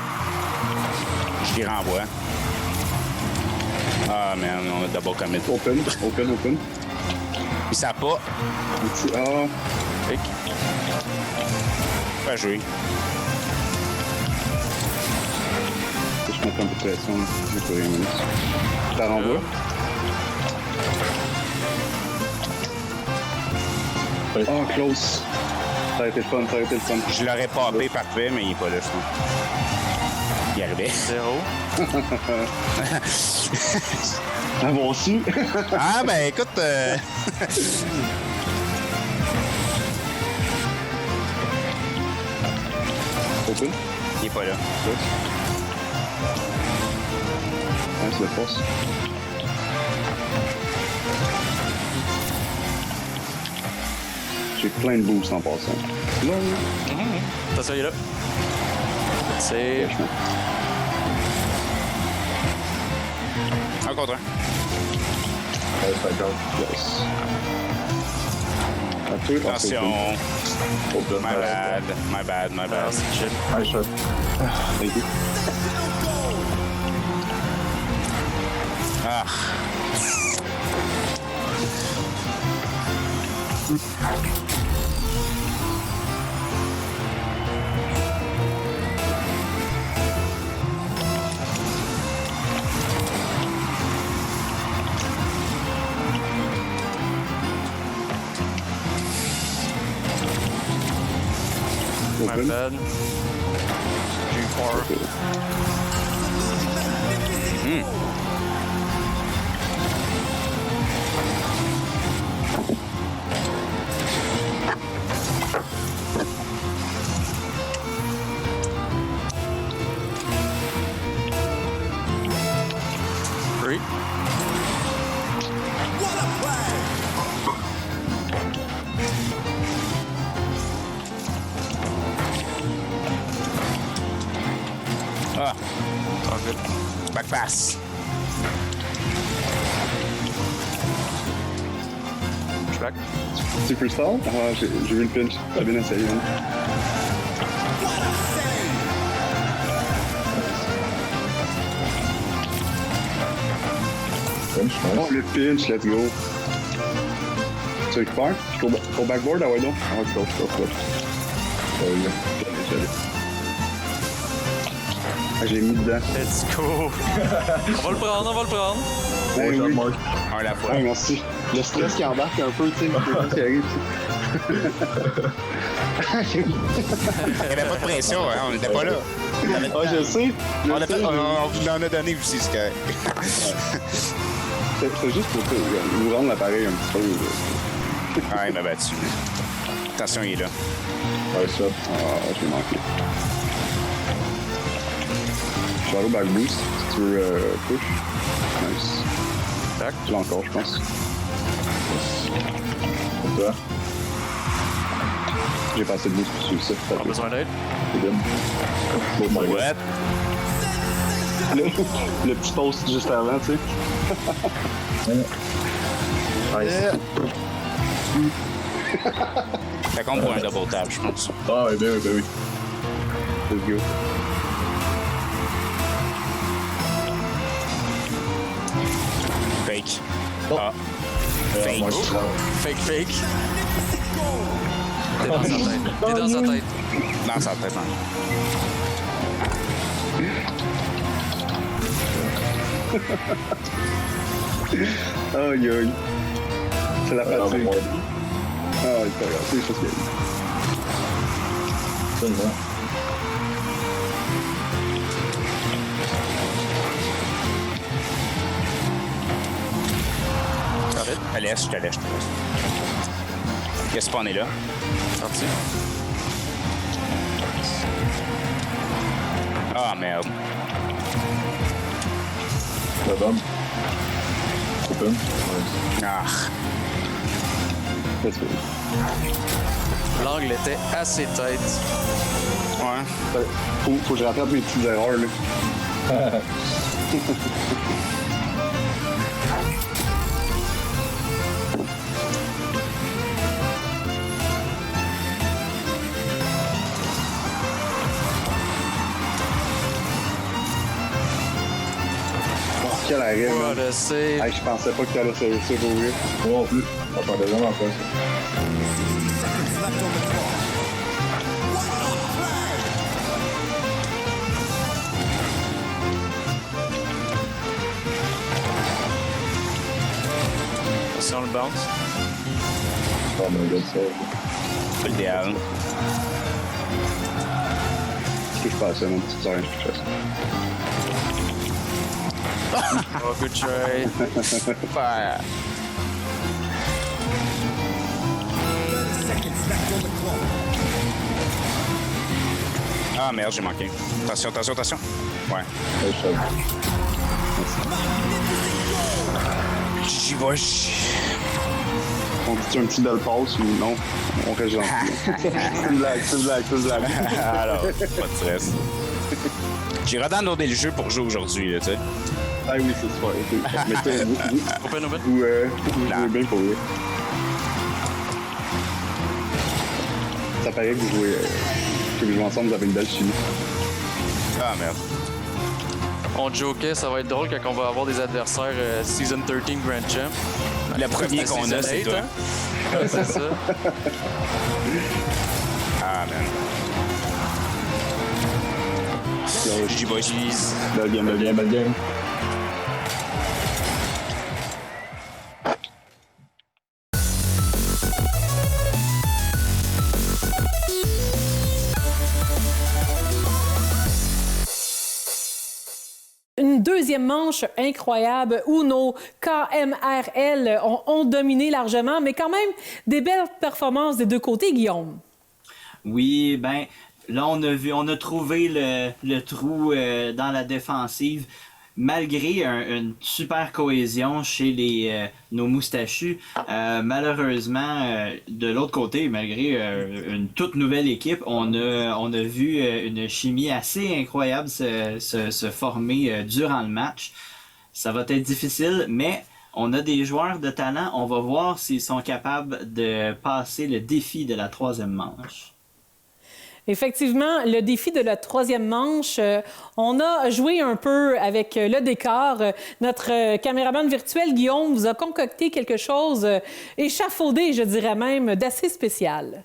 Je les renvoie. Ah, man, on a double commit. Open. Il sait pas. Ah. Pick. Pas jouer. Je comprends un peu de pression. J'ai pas rien. Ça renvoie. Oh, close. Ça a été le fun. Je l'aurais popé parfait, mais il est pas là, je pense. Il arrivait. 0. Ah, bon aussi. Ah, ben écoute. Open. Il est pas là. Ouais, c'est le force. J'ai plein de boosts en passant. Là, Attention, il est là. C'est. Un contre un. yes. Attention. My bad. Ah, c'est chill. Nice shot. Thank you. Ah. My bad. J'ai eu peur. Three. Ah. All good. Back pass. Back. Superstar? Ah, j'ai vu le pinch. T'as bien essayé. Hein? Oh, le pinch, let's go. Tu récupères? Au backboard, ah ouais, non? Ah, close. Ah, j'ai mis dedans. Let's go. On va le prendre. Ben oui. Un à la fois. Ouais, merci. Le stress qui embarque un peu, tu sais, c'est qui arrive. Il n'y avait pas de pression, hein? On n'était pas là. Ah, je sais. On vous en a donné aussi, c'est correct. C'est juste pour vous rendre l'appareil un petit peu. Ah, il m'a battu. Attention, il est là. Ouais, ça. Ah, je l'ai manqué. Je vais aller au back boost si tu veux push. Nice. Tac. Tu l'as encore, je pense. Pour toi. J'ai pas assez de boost pour suivre ça. Pas besoin d'aide. C'est bien. Oh my god. What? Le petit post juste avant, tu sais. Nice. Ça compte pour un double tap, je pense. Ah, oui, ben oui. Let's go. Fake. Oh. Ah. Fake. Moi, je suis là. Fake. T'es dans sa tête. Dans sa tête, hein. Aïe, aïe. C'est la Ah, fatigue. moi. Ah, c'est pas grave, c'est des choses qui arrivent. Seulement. Je te laisse. Qu'est-ce qu'on est là? Sorti. Ah, merde. La bombe. Open. Ah. Let's go. L'angle était assez tête. Ouais. Faut que je rattrape mes petites erreurs, là. Quel arrêt, man. What a save. Hey, je pensais pas que t'allais se réussir pour ouvrir. Moi non plus. J'attendais vraiment pas ça. Attention le bounce. Oh my god, ça. Pas l'idéal. Je touche pas à ça, mon petit terrain, je touche à ça. Oh, good try. Bah, Ah merde, j'ai manqué. Attention, attention, attention. Ouais. J'y vais. On dit un petit belle passe ou non? On reste gentil. C'est une blague, c'est une blague, c'est une blague. Alors, pas de stress. J'ai redownloadé le jeu pour jouer aujourd'hui, tu sais. Ah oui, c'est super. Mais tu sais, vous jouez bien pour lui. Ça paraît que vous jouez ensemble, vous avez une belle chimie. Ah merde. On jokait, ça va être drôle quand on va avoir des adversaires Season 13 Grand Champ. Le premier qu'on a, c'est toi. Hein? Ouais, c'est ça. Ah man. GG boys. Belle game, belle game, belle game. Une deuxième manche incroyable où nos KMRL ont dominé largement, mais quand même des belles performances des deux côtés, Guillaume. Oui, ben là on a trouvé le trou dans la défensive. Malgré une super cohésion chez nos moustachus, malheureusement, de l'autre côté, malgré une toute nouvelle équipe, on a vu une chimie assez incroyable se former durant le match. Ça va être difficile, mais on a des joueurs de talent. On va voir s'ils sont capables de passer le défi de la troisième manche. Effectivement, le défi de la troisième manche, on a joué un peu avec le décor. Notre caméraman virtuel, Guillaume, vous a concocté quelque chose échafaudé, je dirais même, d'assez spécial.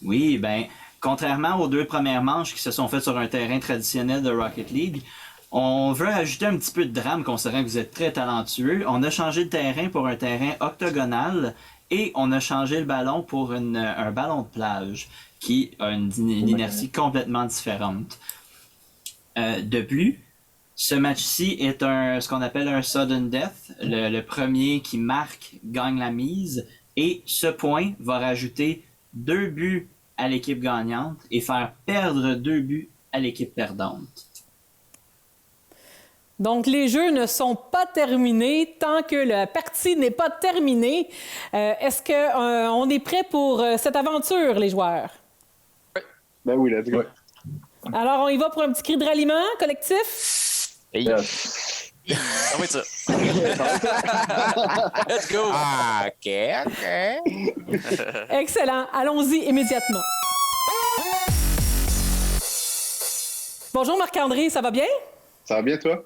Oui, ben, contrairement aux deux premières manches qui se sont faites sur un terrain traditionnel de Rocket League, on veut ajouter un petit peu de drame, considérant que vous êtes très talentueux. On a changé le terrain pour un terrain octogonal et on a changé le ballon pour un ballon de plage qui a une inertie complètement différente. De plus, ce match-ci est ce qu'on appelle un sudden death. Le premier qui marque gagne la mise et ce point va rajouter 2 buts à l'équipe gagnante et faire perdre 2 buts à l'équipe perdante. Donc, les jeux ne sont pas terminés tant que la partie n'est pas terminée. Est-ce qu'on est prêt pour cette aventure, les joueurs? Ben oui, let's go. Alors, on y va pour un petit cri de ralliement collectif? Hey. Yes. Ah oui, ça. Let's go! Ah, OK. Excellent. Allons-y immédiatement. Bonjour Marc-André, ça va bien? Ça va bien, toi?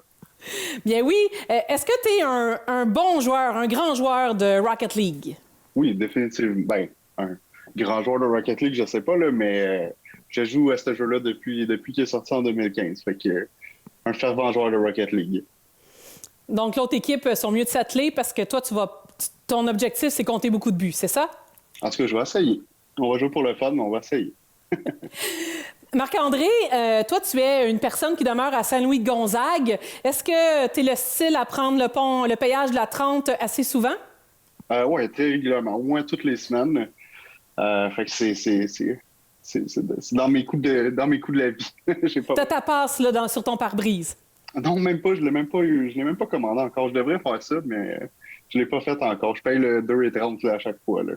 Bien oui. Est-ce que tu es un bon joueur, un grand joueur de Rocket League? Oui, définitivement. Ben, un grand joueur de Rocket League, je sais pas, là, mais je joue à ce jeu-là depuis qu'il est sorti en 2015. Fait que un fervent joueur de Rocket League. Donc, l'autre équipe sont mieux de s'atteler parce que toi, ton objectif, c'est compter beaucoup de buts, c'est ça? En tout cas, je vais essayer. On va jouer pour le fun, mais on va essayer. Marc-André, toi, tu es une personne qui demeure à Saint-Louis-de-Gonzague. Est-ce que tu es le style à prendre le péage de la 30 assez souvent? Oui, très régulièrement, au moins toutes les semaines. Fait que c'est dans mes coups de la vie. T'as ta passe là, sur ton pare-brise. Non, même pas. Je l'ai même pas eu. Je l'ai même pas commandé encore. Je devrais faire ça, mais je l'ai pas fait encore. Je paye le 2,30 là, à chaque fois. Là.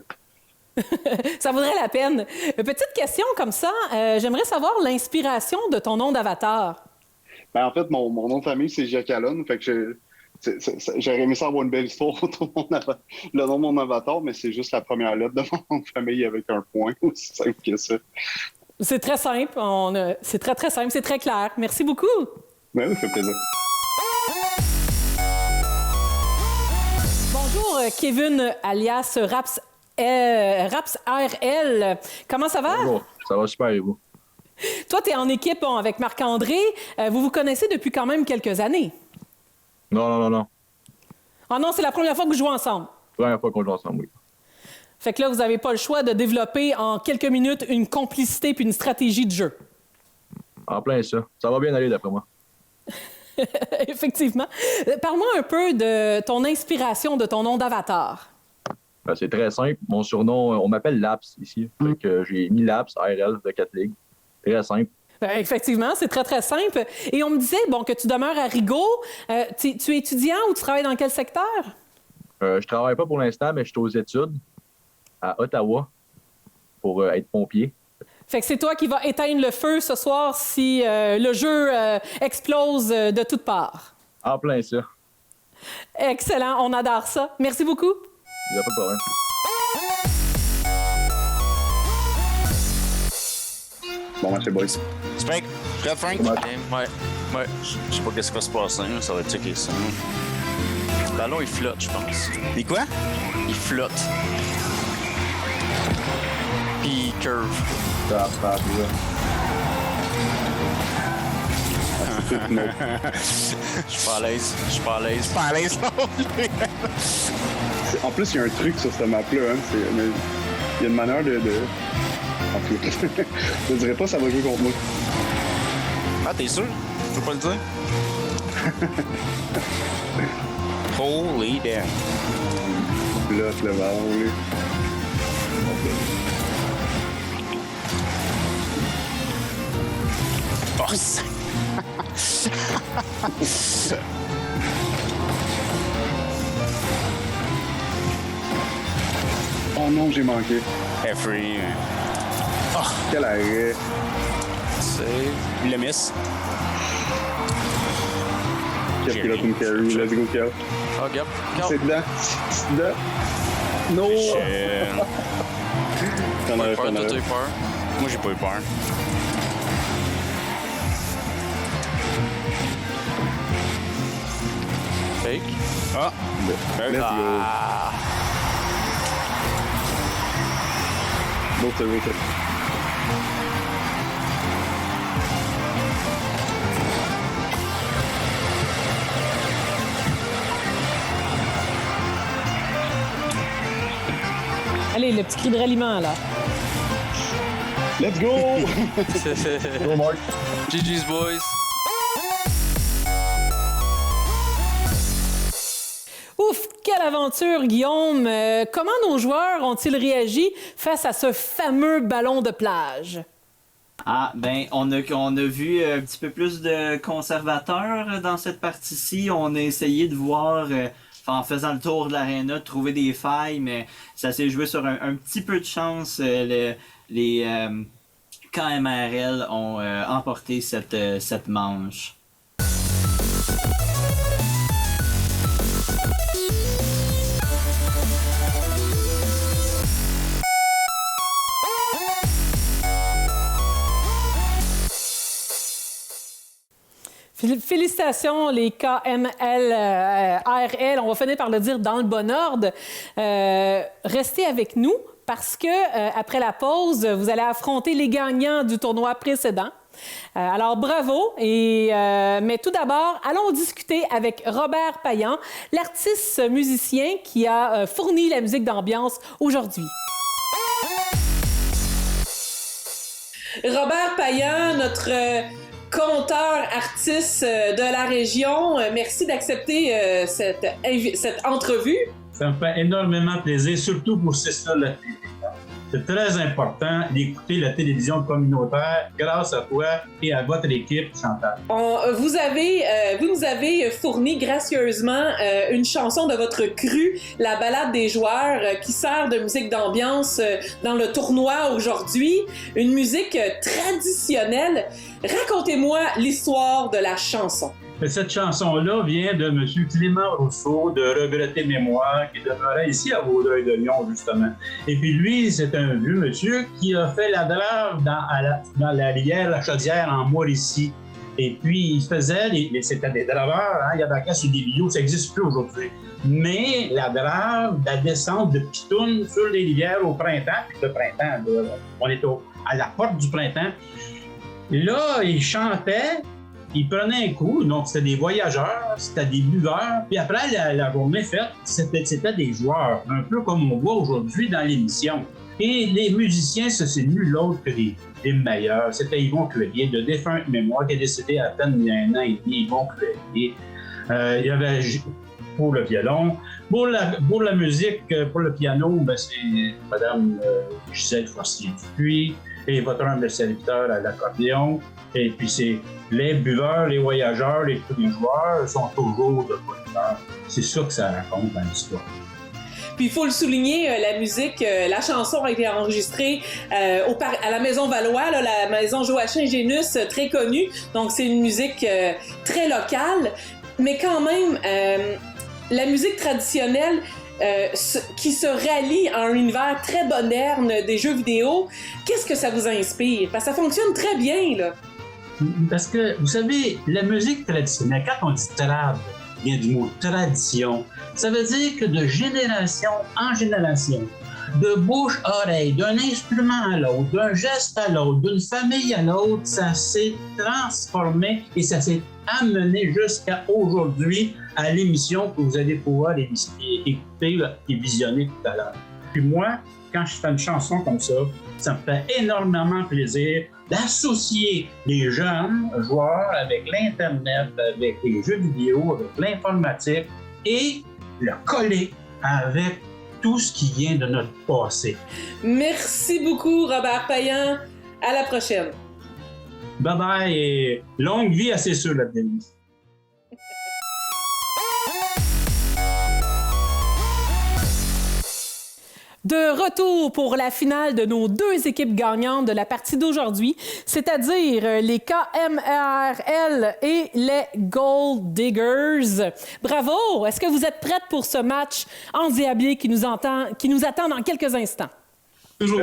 Ça vaudrait la peine. Petite question comme ça. J'aimerais savoir l'inspiration de ton nom d'avatar. Ben, en fait, mon nom de famille, c'est Jacques Allen. Fait que j'aurais aimé ça avoir une belle histoire autour de le nom de mon avatar, mais c'est juste la première lettre de mon nom de famille avec un point. Aussi simple que ça. C'est très simple. C'est très, très simple. C'est très clair. Merci beaucoup. Ben oui, ça fait plaisir. Bonjour, Kevin, alias Raps RL. Comment ça va? Bonjour, ça va super et vous? Toi, tu es en équipe avec Marc-André. Vous vous connaissez depuis quand même quelques années. Non. Ah non, c'est la première fois que vous jouez ensemble. Première fois qu'on joue ensemble, oui. Fait que là, vous n'avez pas le choix de développer en quelques minutes une complicité puis une stratégie de jeu. En plein ça. Ça va bien aller d'après moi. Effectivement. Parle-moi un peu de ton inspiration, de ton nom d'avatar. Ben, c'est très simple. Mon surnom, on m'appelle Laps ici. Fait que j'ai mis Laps, ARL de Rocket League. Très simple. Effectivement, c'est très, très simple. Et on me disait que tu demeures à Rigaud. Tu es étudiant ou tu travailles dans quel secteur? Je travaille pas pour l'instant, mais je suis aux études à Ottawa pour être pompier. Fait que c'est toi qui vas éteindre le feu ce soir si le jeu explose de toutes parts. En plein ça. Excellent, on adore ça. Merci beaucoup. Il n'y a pas de problème. Bon match, les boys. Spike, prêt, Frank? Ouais. Je sais pas qu'est-ce qui va se passer, hein. Ça va être checker ça. Le ballon, il flotte, je pense. Et quoi? Il flotte. Puis il curve. Je suis pas à l'aise. Pas à l'aise, non. En plus, il y a un truc sur cette map-là. Hein. Il y a une manière de... En tout cas, je dirais pas ça va jouer contre moi. Ah, t'es sûr? Tu peux pas le dire? Holy damn. Là, le ballon, lui. Oh, ça... Oh non, j'ai manqué. Free. Oh, quel arrêt. C'est le miss. Kev qui l'a une carry. Let's go, Kev. Oh, regarde. C'est dedans. C'est dedans. No! T'en aurais Toi, fait t'as eu peur. Moi, j'ai pas eu peur. Fake. Ah! Let's go. L'autre. Allez, le petit cri de ralliement, là. Let's go! Go, Mark. GG's, boys. Ouf, quelle aventure, Guillaume! Comment nos joueurs ont-ils réagi face à ce fameux ballon de plage? Ah, ben, on a vu un petit peu plus de conservateurs dans cette partie-ci. On a essayé de voir, en faisant le tour de l'aréna, de trouver des failles, mais ça s'est joué sur un petit peu de chance. Les KMRL ont emporté cette manche. Félicitations, les KML, ARL, on va finir par le dire dans le bon ordre. Restez avec nous parce que après la pause, vous allez affronter les gagnants du tournoi précédent. Alors, bravo. Mais tout d'abord, allons discuter avec Robert Payan, l'artiste musicien qui a fourni la musique d'ambiance aujourd'hui. Robert Payan, notre conteur, artiste de la région, merci d'accepter cette entrevue. Ça me fait énormément plaisir, surtout pour ces là. C'est très important d'écouter la télévision communautaire grâce à toi et à votre équipe, Chantal. Vous nous avez fourni gracieusement une chanson de votre cru, La Ballade des joueurs, qui sert de musique d'ambiance dans le tournoi aujourd'hui. Une musique traditionnelle. Racontez-moi l'histoire de la chanson. Cette chanson-là vient de M. Clément Rousseau, de Regretter Mémoire, qui demeurait ici à Vaudreuil-Dorion, justement. Et puis lui, c'est un vieux monsieur qui a fait la drave dans la rivière La Chaudière en Mauricie. Et puis, il faisait, c'était des draveurs, hein, il y avait la sur des vidéos, ça n'existe plus aujourd'hui. Mais la drave, la descente de pitounes sur les rivières au printemps, puis le printemps, là, on est à la porte du printemps. Et là, il chantait. Ils prenaient un coup, donc c'était des voyageurs, c'était des buveurs. Puis après, la journée faite, c'était des joueurs, un peu comme on voit aujourd'hui dans l'émission. Et les musiciens, c'est nul autre que les meilleurs. C'était Yvon Cuellier, de défunte mémoire, qui est décédé à peine il y a 1 an et demi, Yvon Cuellier. Il y avait pour le violon. Pour la musique, pour le piano, ben c'est Mme Gisèle Forcier-Dupuis. et votre humble serviteur à l'accordéon. Et puis c'est les buveurs, les voyageurs, les joueurs sont toujours de bonne humeur. C'est ça que ça raconte dans l'histoire. Puis il faut le souligner, la musique, la chanson a été enregistrée à la Maison Valois, là, la Maison Joachim Génus, très connue. Donc c'est une musique très locale, mais quand même, la musique traditionnelle qui se rallie à un univers très moderne des jeux vidéo, qu'est-ce que ça vous inspire? Parce que ça fonctionne très bien, là. Parce que, vous savez, la musique traditionnelle, quand on dit trad, vient du mot tradition. Ça veut dire que de génération en génération, de bouche à oreille, d'un instrument à l'autre, d'un geste à l'autre, d'une famille à l'autre, ça s'est transformé et ça s'est amené jusqu'à aujourd'hui à l'émission que vous allez pouvoir écouter et visionner tout à l'heure. Puis moi, quand je fais une chanson comme ça me fait énormément plaisir d'associer les jeunes joueurs avec l'Internet, avec les jeux vidéo, avec l'informatique et le coller avec tout ce qui vient de notre passé. Merci beaucoup, Robert Payan. À la prochaine. Bye bye et longue vie à C'est sûr, la Denis. De retour pour la finale de nos deux équipes gagnantes de la partie d'aujourd'hui, c'est-à-dire les KMRL et les Gold Diggers. Bravo! Est-ce que vous êtes prêtes pour ce match endiablé qui nous attend dans quelques instants? Toujours.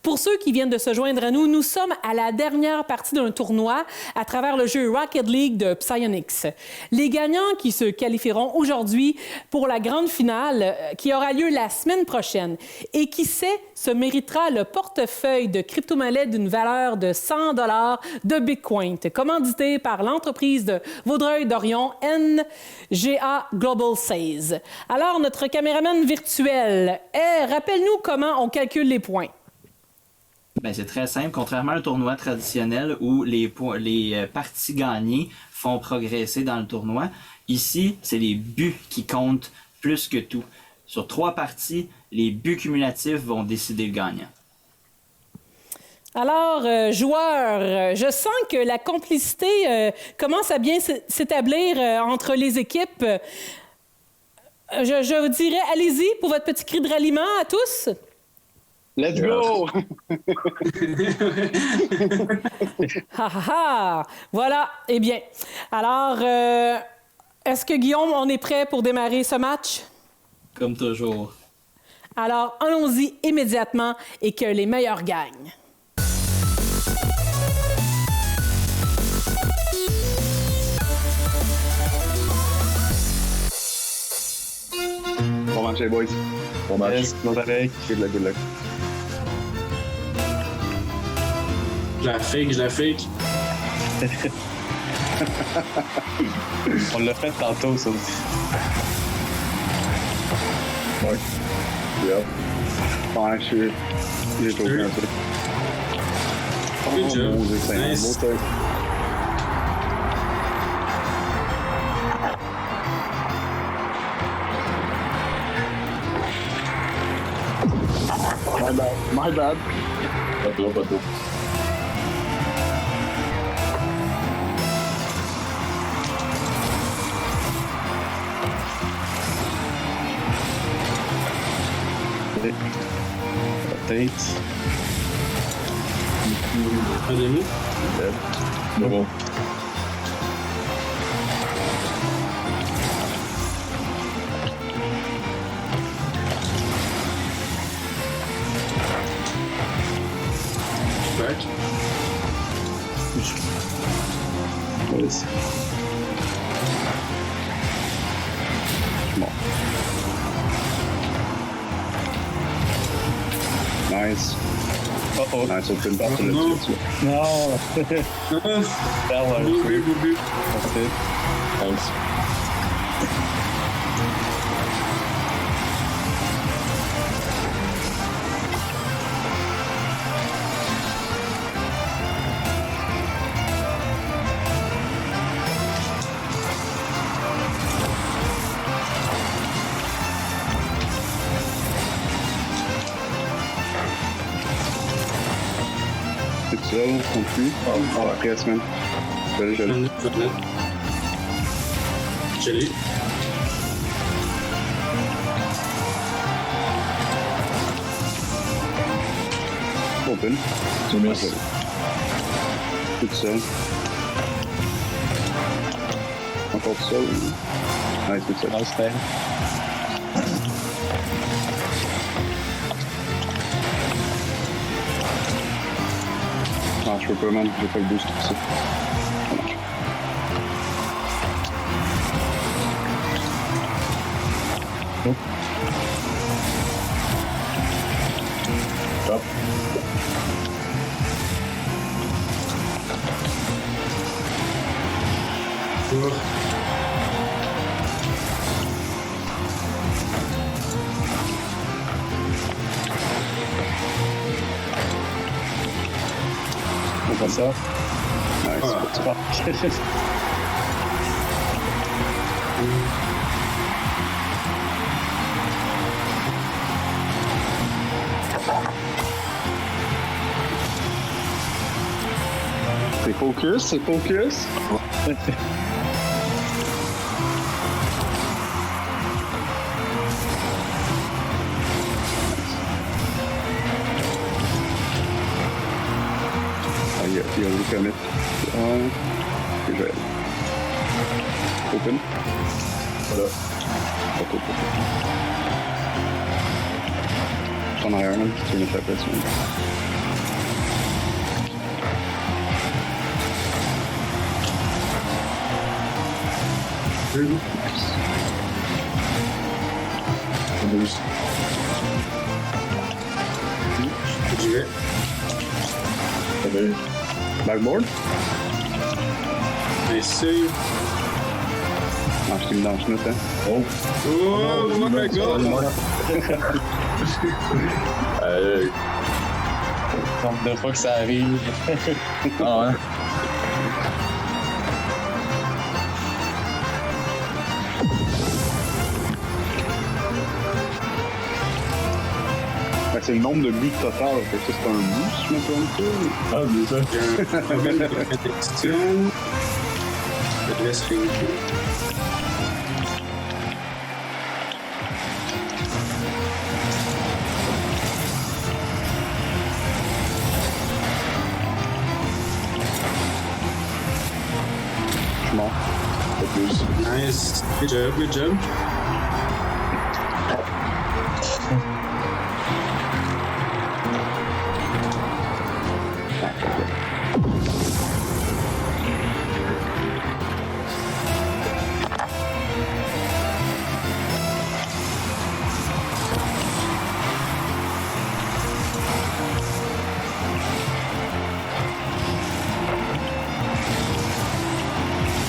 Pour ceux qui viennent de se joindre à nous, nous sommes à la dernière partie d'un tournoi à travers le jeu Rocket League de Psyonix. Les gagnants qui se qualifieront aujourd'hui pour la grande finale qui aura lieu la semaine prochaine et qui sait se méritera le portefeuille de crypto-monnaie d'une valeur de 100 $ de Bitcoin, commandité par l'entreprise de Vaudreuil-Dorion NGA Global 16. Alors, notre caméraman virtuel, rappelle-nous comment on calcule les points. Ben, c'est très simple. Contrairement à un tournoi traditionnel où les parties gagnées font progresser dans le tournoi, ici, c'est les buts qui comptent plus que tout. Sur 3 parties, les buts cumulatifs vont décider le gagnant. Alors, joueurs, je sens que la complicité commence à bien s'établir entre les équipes. Je vous dirais, allez-y pour votre petit cri de ralliement à tous. Let's go! Voilà, eh bien. Alors, est-ce que Guillaume, on est prêt pour démarrer ce match? Comme toujours. Alors, allons-y immédiatement et que les meilleurs gagnent. Bon match, les boys. Bon match. Yes, good luck. Je la fake. On l'a fait tantôt, ça aussi. Ouais. Yep. Ouais, j'ai trouvé un peu. Good job. C'est un Nice. beau truc. My bad. Pas trop. Rotate. Un demi. Bon. Back. Nice. Bon. Nice. Oh. Nice, aucune partie Non. là-dessus. Non. Beau but. Parfait. Thanks. seul contre lui. Oh, après, semaine. Je l'ai. Je l'ai. Open. Tu misses. Tout seul. Encore tout seul. Ouais, tout seul. Nice time. Ah, je peux pas, man. J'ai pas le boost pour ça. Ça marche. Oh. Top. On passe ça. Nice. C'est focus, c'est focus. Il y a le commit. Que je vais. Open. Voilà. Pas open. Je suis en arrière, même, si tu veux mettre la pression. Boost. J'y vais. Backboard? Essaye. Ah, je t'ai mis dans le schnout, hein. Oh! Oh my god! Nombre de fois que ça arrive. Ah ouais? Ben, c'est le nombre de buts total. Fait que ça, c'est un but, si je me trompe pas. Ah, bien ça. Problème de protection. Je te laisse finir. Je suis mort. Pas plus. Nice. Good job, good job.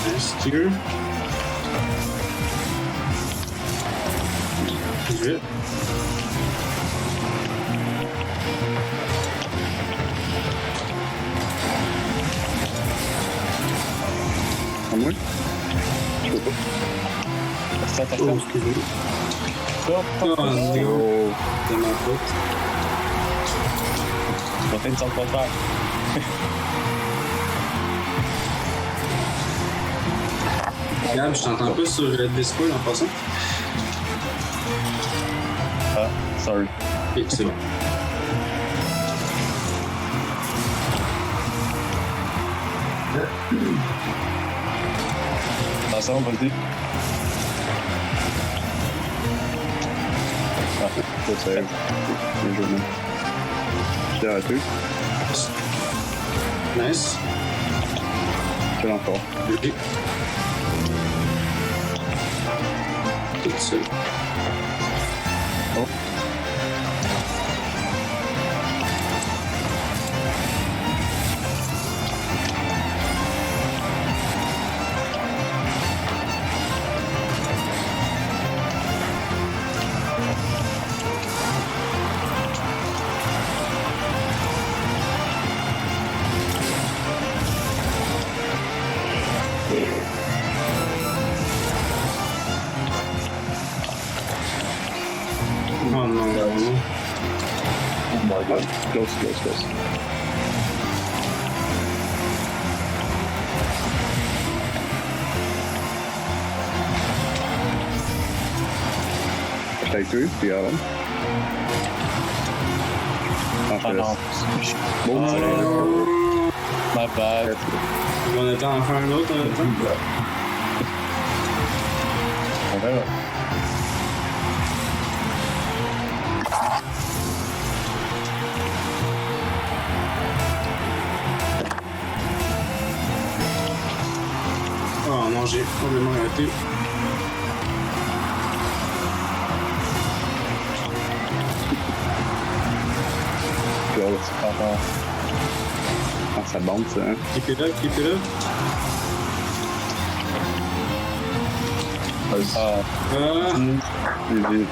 Nice, here. Good. À moi? Je peux pas. Oh, excusez-moi. Oh non, c'est ma faute. Tu vas faire une sorte de faire. Gab, je t'entends pas sur Discord en passant. Ah, sorry. Ok, c'est bon. Attention, vas-y. Ah, ça save. Bien joué, man. J'étais arrêté. Nice. Quel encore. Ok. Tout seul. Oh. Oh non, non. Oh my god. Close, close, close. T'as cru, puis Ah non. Bon, My bad. On attend en faire un autre. on verra. Oh non, j'ai complètement raté. Close. Ah, ça bombe, ça. Hein? Keep it up, keep it up. Ah. GG.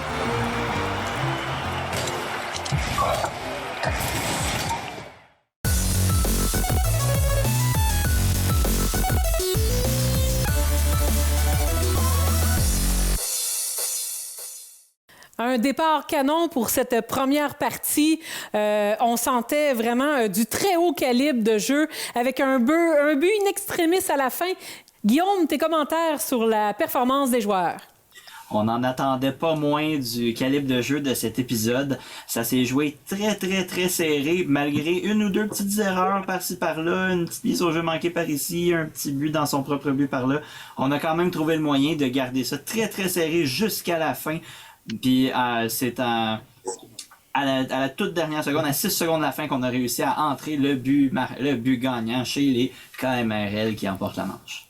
Un départ canon pour cette première partie. On sentait vraiment du très haut calibre de jeu avec un but in extremis à la fin. Guillaume, tes commentaires sur la performance des joueurs? On n'en attendait pas moins du calibre de jeu de cet épisode. Ça s'est joué très serré, malgré une ou deux petites erreurs par-ci par-là, une petite mise au jeu manquée par ici, un petit but dans son propre but par-là. On a quand même trouvé le moyen de garder ça très serré jusqu'à la fin. Puis c'est à la toute dernière seconde, à 6 secondes de la fin, qu'on a réussi à entrer le but gagnant chez les KMRL qui emportent la manche.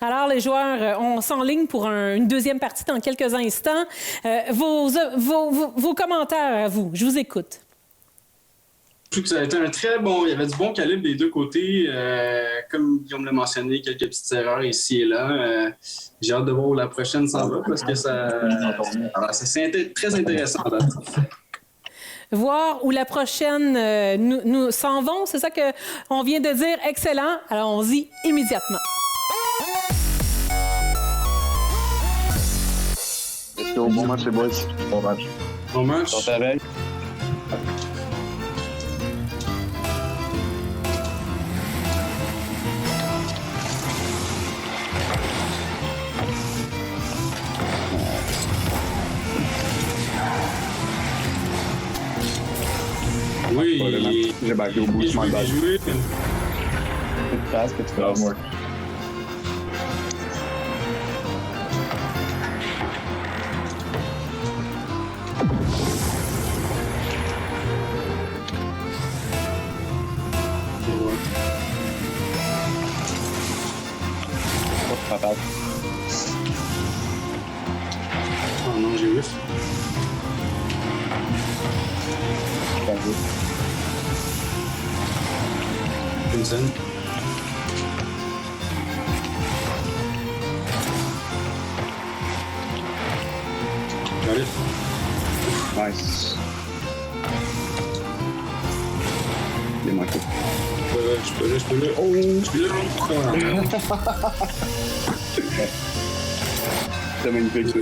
Alors, les joueurs, on s'enligne pour une deuxième partie dans quelques instants. Vos commentaires à vous, je vous écoute. Je trouve que ça a été un très bon... Il y avait du bon calibre des deux côtés. Comme Guillaume l'a mentionné, quelques petites erreurs ici et là. J'ai hâte de voir où la prochaine s'en va parce que c'est très intéressant. Là. Voir où la prochaine nous s'en vont, c'est ça qu'on vient de dire. Excellent. Alors, on y immédiatement. Bon match, les boys. Bon match. Bon match. Bon travail. Oui, j'ai backé au bout, je m'en bats. Passe que tu fais homework. Oh non, j'ai whiff. Vincent. Got it. Nice. Il est manqué. Je peux le. Oh, je peux le. C'est magnifique, ça.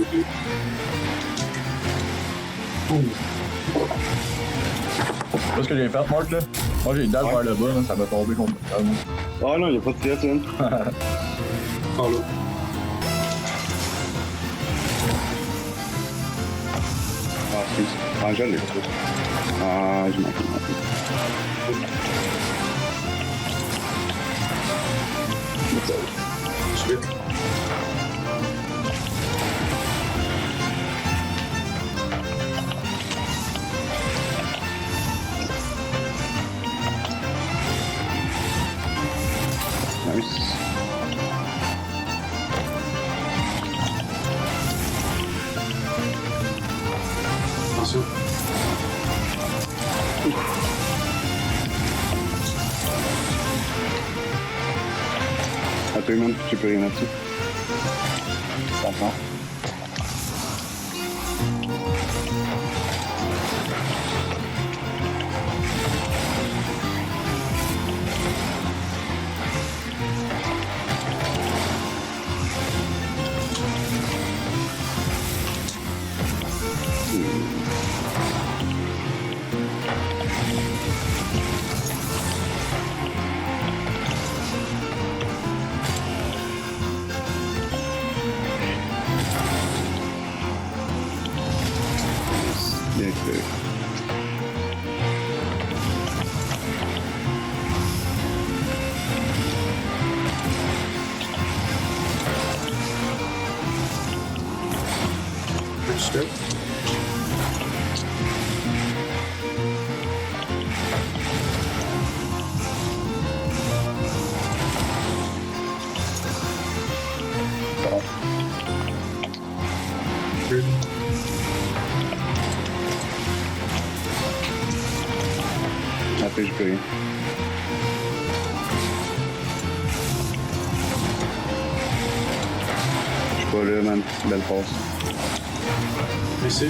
Tu vois ce que j'ai fait, Marc, là? Moi, j'ai dash vers le bas, là, ça va tomber complètement. Oh non, il n'y a pas de stress, hein. Par là. Ah, excuse. Ah, je l'ai pas. Ah, j'ai manqué. Je vais. Nice. Attention. À toi, man, tu peux rien là-dessus. Ça prend. Bien fait. Après, je peux rien. Je suis pas là, man. Belle passe. Merci.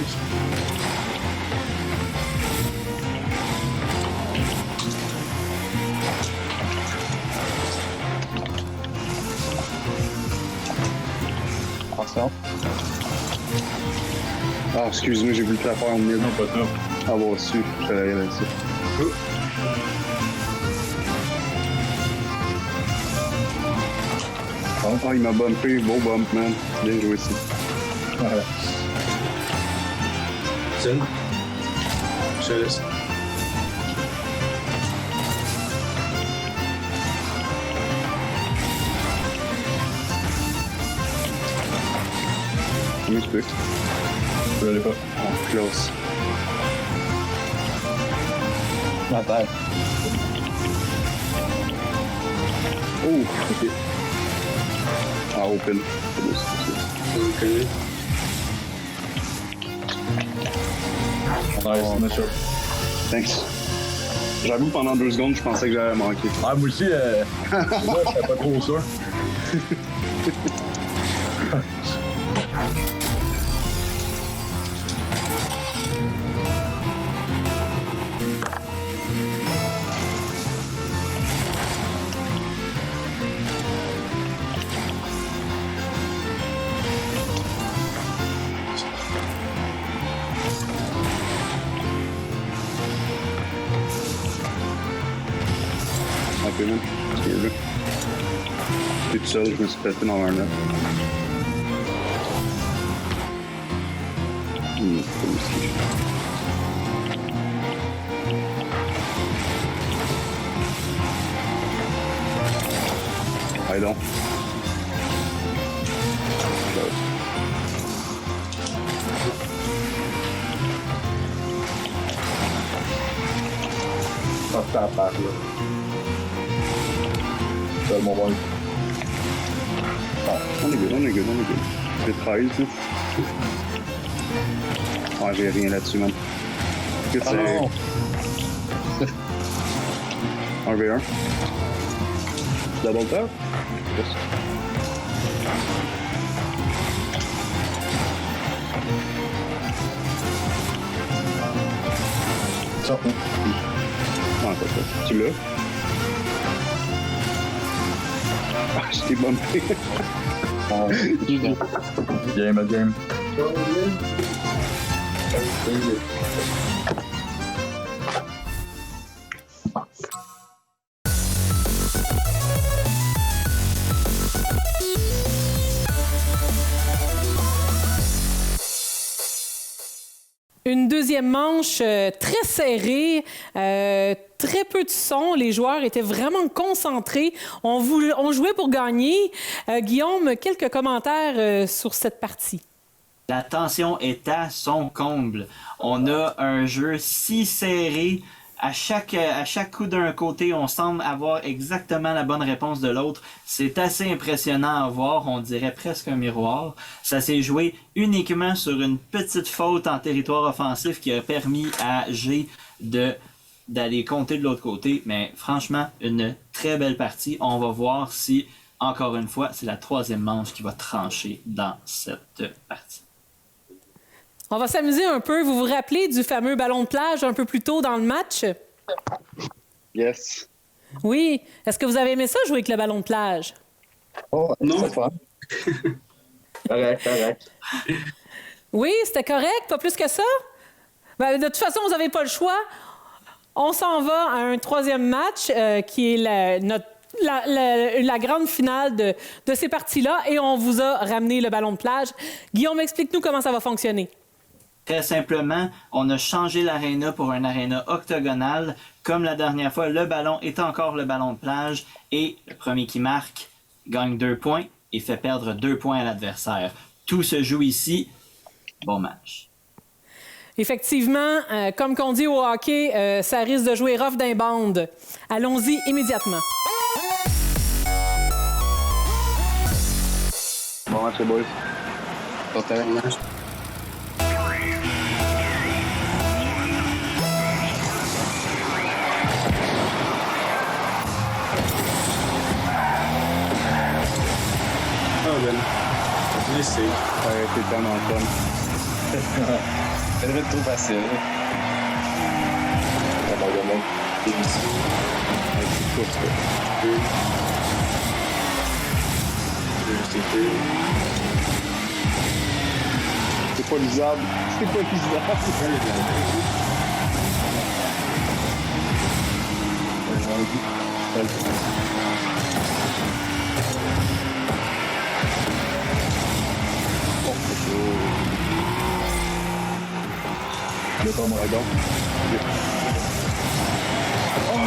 Ah, excuse-moi, j'ai voulu te la faire en mid. Non, pas ça. Ah, bon, su, je te l'avais là-dessus. Ah, il m'a bumpé, beau bump, man. Bien joué ici. Zen. Je te laisse. Combien tu peux? Je l'ai pas. Oh, close. Ma terre. Oh, ok. Ah, open. C'est beau, c'est beau. Nice, nice shot. Thanks. J'avoue, pendant 2 secondes, je pensais que j'allais manquer. Ah, moi aussi, là, j'étais pas trop sûr. Un peu, man. Bien vu. J'étais tout seul, je me suis pété dans un net. C'est pas risqué. Allez donc. Close. Ah, ça part, là. C'est mon bon. Ah, on est good, on est good, on est good. J'ai 13, tu sais. Ah, j'ai rien là-dessus, man. Écoute, Ah non! c'est 1v1. Double tap? Yes. Ça, Ah, pas ça. Tu l'as? Ah, je t'ai bumpé. game à game. Une deuxième manche très serrée, très peu de son. Les joueurs étaient vraiment concentrés. On jouait pour gagner. Guillaume, quelques commentaires sur cette partie. La tension est à son comble. On a un jeu si serré. À chaque coup d'un côté, on semble avoir exactement la bonne réponse de l'autre. C'est assez impressionnant à voir, on dirait presque un miroir. Ça s'est joué uniquement sur une petite faute en territoire offensif qui a permis à G d'aller compter de l'autre côté. Mais franchement, une très belle partie. On va voir si, encore une fois, c'est la troisième manche qui va trancher dans cette partie. On va s'amuser un peu. Vous vous rappelez du fameux ballon de plage un peu plus tôt dans le match? Yes. Oui. Est-ce que vous avez aimé ça, jouer avec le ballon de plage? Oh, non. Correct. Oui, c'était correct, pas plus que ça? Ben, de toute façon, vous n'avez pas le choix. On s'en va à un troisième match qui est la grande finale de ces parties-là et on vous a ramené le ballon de plage. Guillaume, explique-nous comment ça va fonctionner. Très simplement, on a changé l'aréna pour un aréna octogonal. Comme la dernière fois, le ballon est encore le ballon de plage et le premier qui marque gagne 2 points et fait perdre 2 points à l'adversaire. Tout se joue ici. Bon match. Effectivement, comme qu'on dit au hockey, ça risque de jouer rough d'un bande. Allons-y immédiatement. Bon match, les boys. Bon match. Oh, ben. C'est tellement fun. Ça devrait être trop facile. C'est pas lisable. C'est pas lisable. Le temps m'aurait donc. Oh!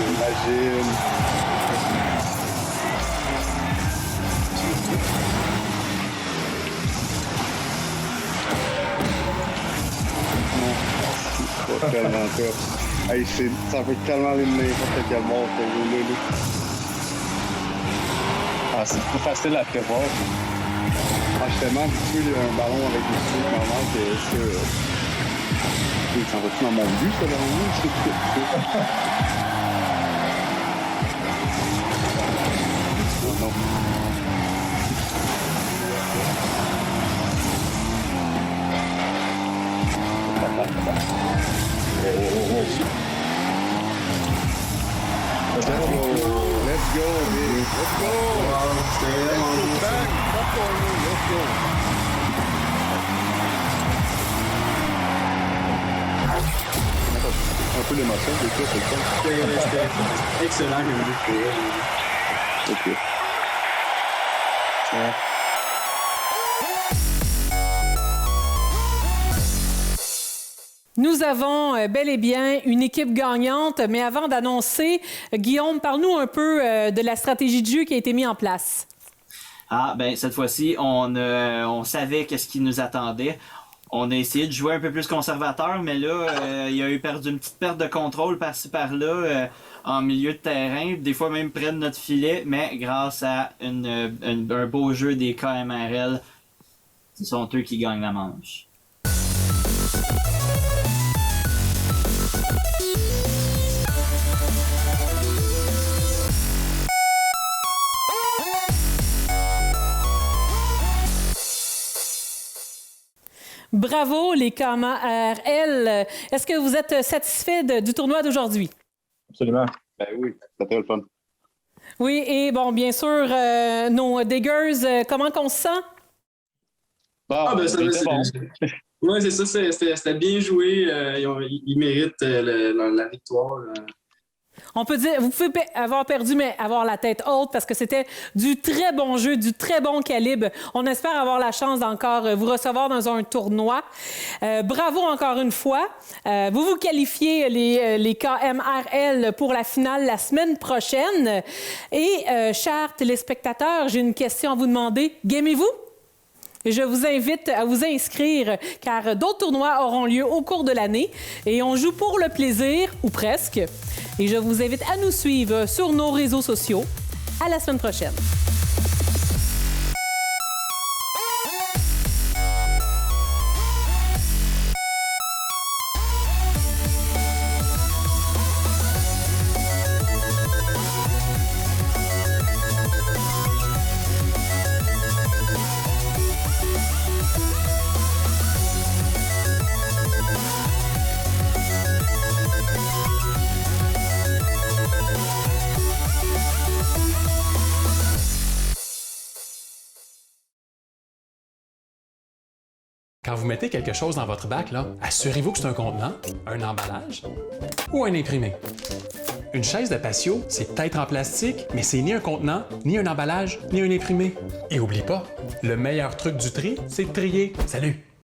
Imagine. Non, c'est tellement top. Hey, ça fait tellement rire n'importe quel mort, ce jeu-là. Ah, c'est trop facile à prévoir. Ah, je suis tellement habitué à un ballon avec des trucs normaux que ça. Il s'en va-tu dans mon but, ça, ballon-là? Non. Let's go, baby. Let's go. Let's go. Un peu d'émotion, c'est ça, c'est le fun. C'était excellent comme but. Ok. Ouais. Nous avons bel et bien une équipe gagnante, mais avant d'annoncer, Guillaume, parle-nous un peu de la stratégie de jeu qui a été mise en place. Ah, ben cette fois-ci, on savait qu'est-ce qui nous attendait. On a essayé de jouer un peu plus conservateur, mais là, il y a eu perdu une petite perte de contrôle par-ci par-là en milieu de terrain, des fois même près de notre filet, mais grâce à un beau jeu des KMRL, ce sont eux qui gagnent la manche. Bravo, les KMRL. Est-ce que vous êtes satisfait du tournoi d'aujourd'hui? Absolument. Ben oui, c'était le fun. Oui, et bon, bien sûr, nos Diggers, comment qu'on se sent? Ben, ça bon. Oui, c'est ça, c'était bien joué. Ils méritent la victoire. On peut dire, vous pouvez avoir perdu, mais avoir la tête haute parce que c'était du très bon jeu, du très bon calibre. On espère avoir la chance d'encore vous recevoir dans un tournoi. Bravo encore une fois. Vous vous qualifiez les KMRL pour la finale la semaine prochaine. Et, chers téléspectateurs, j'ai une question à vous demander. Gamez-vous? Je vous invite à vous inscrire car d'autres tournois auront lieu au cours de l'année et on joue pour le plaisir, ou presque. Et je vous invite à nous suivre sur nos réseaux sociaux. À la semaine prochaine. Quand vous mettez quelque chose dans votre bac, là, assurez-vous que c'est un contenant, un emballage ou un imprimé. Une chaise de patio, c'est peut-être en plastique, mais c'est ni un contenant, ni un emballage, ni un imprimé. Et oublie pas, le meilleur truc du tri, c'est de trier. Salut!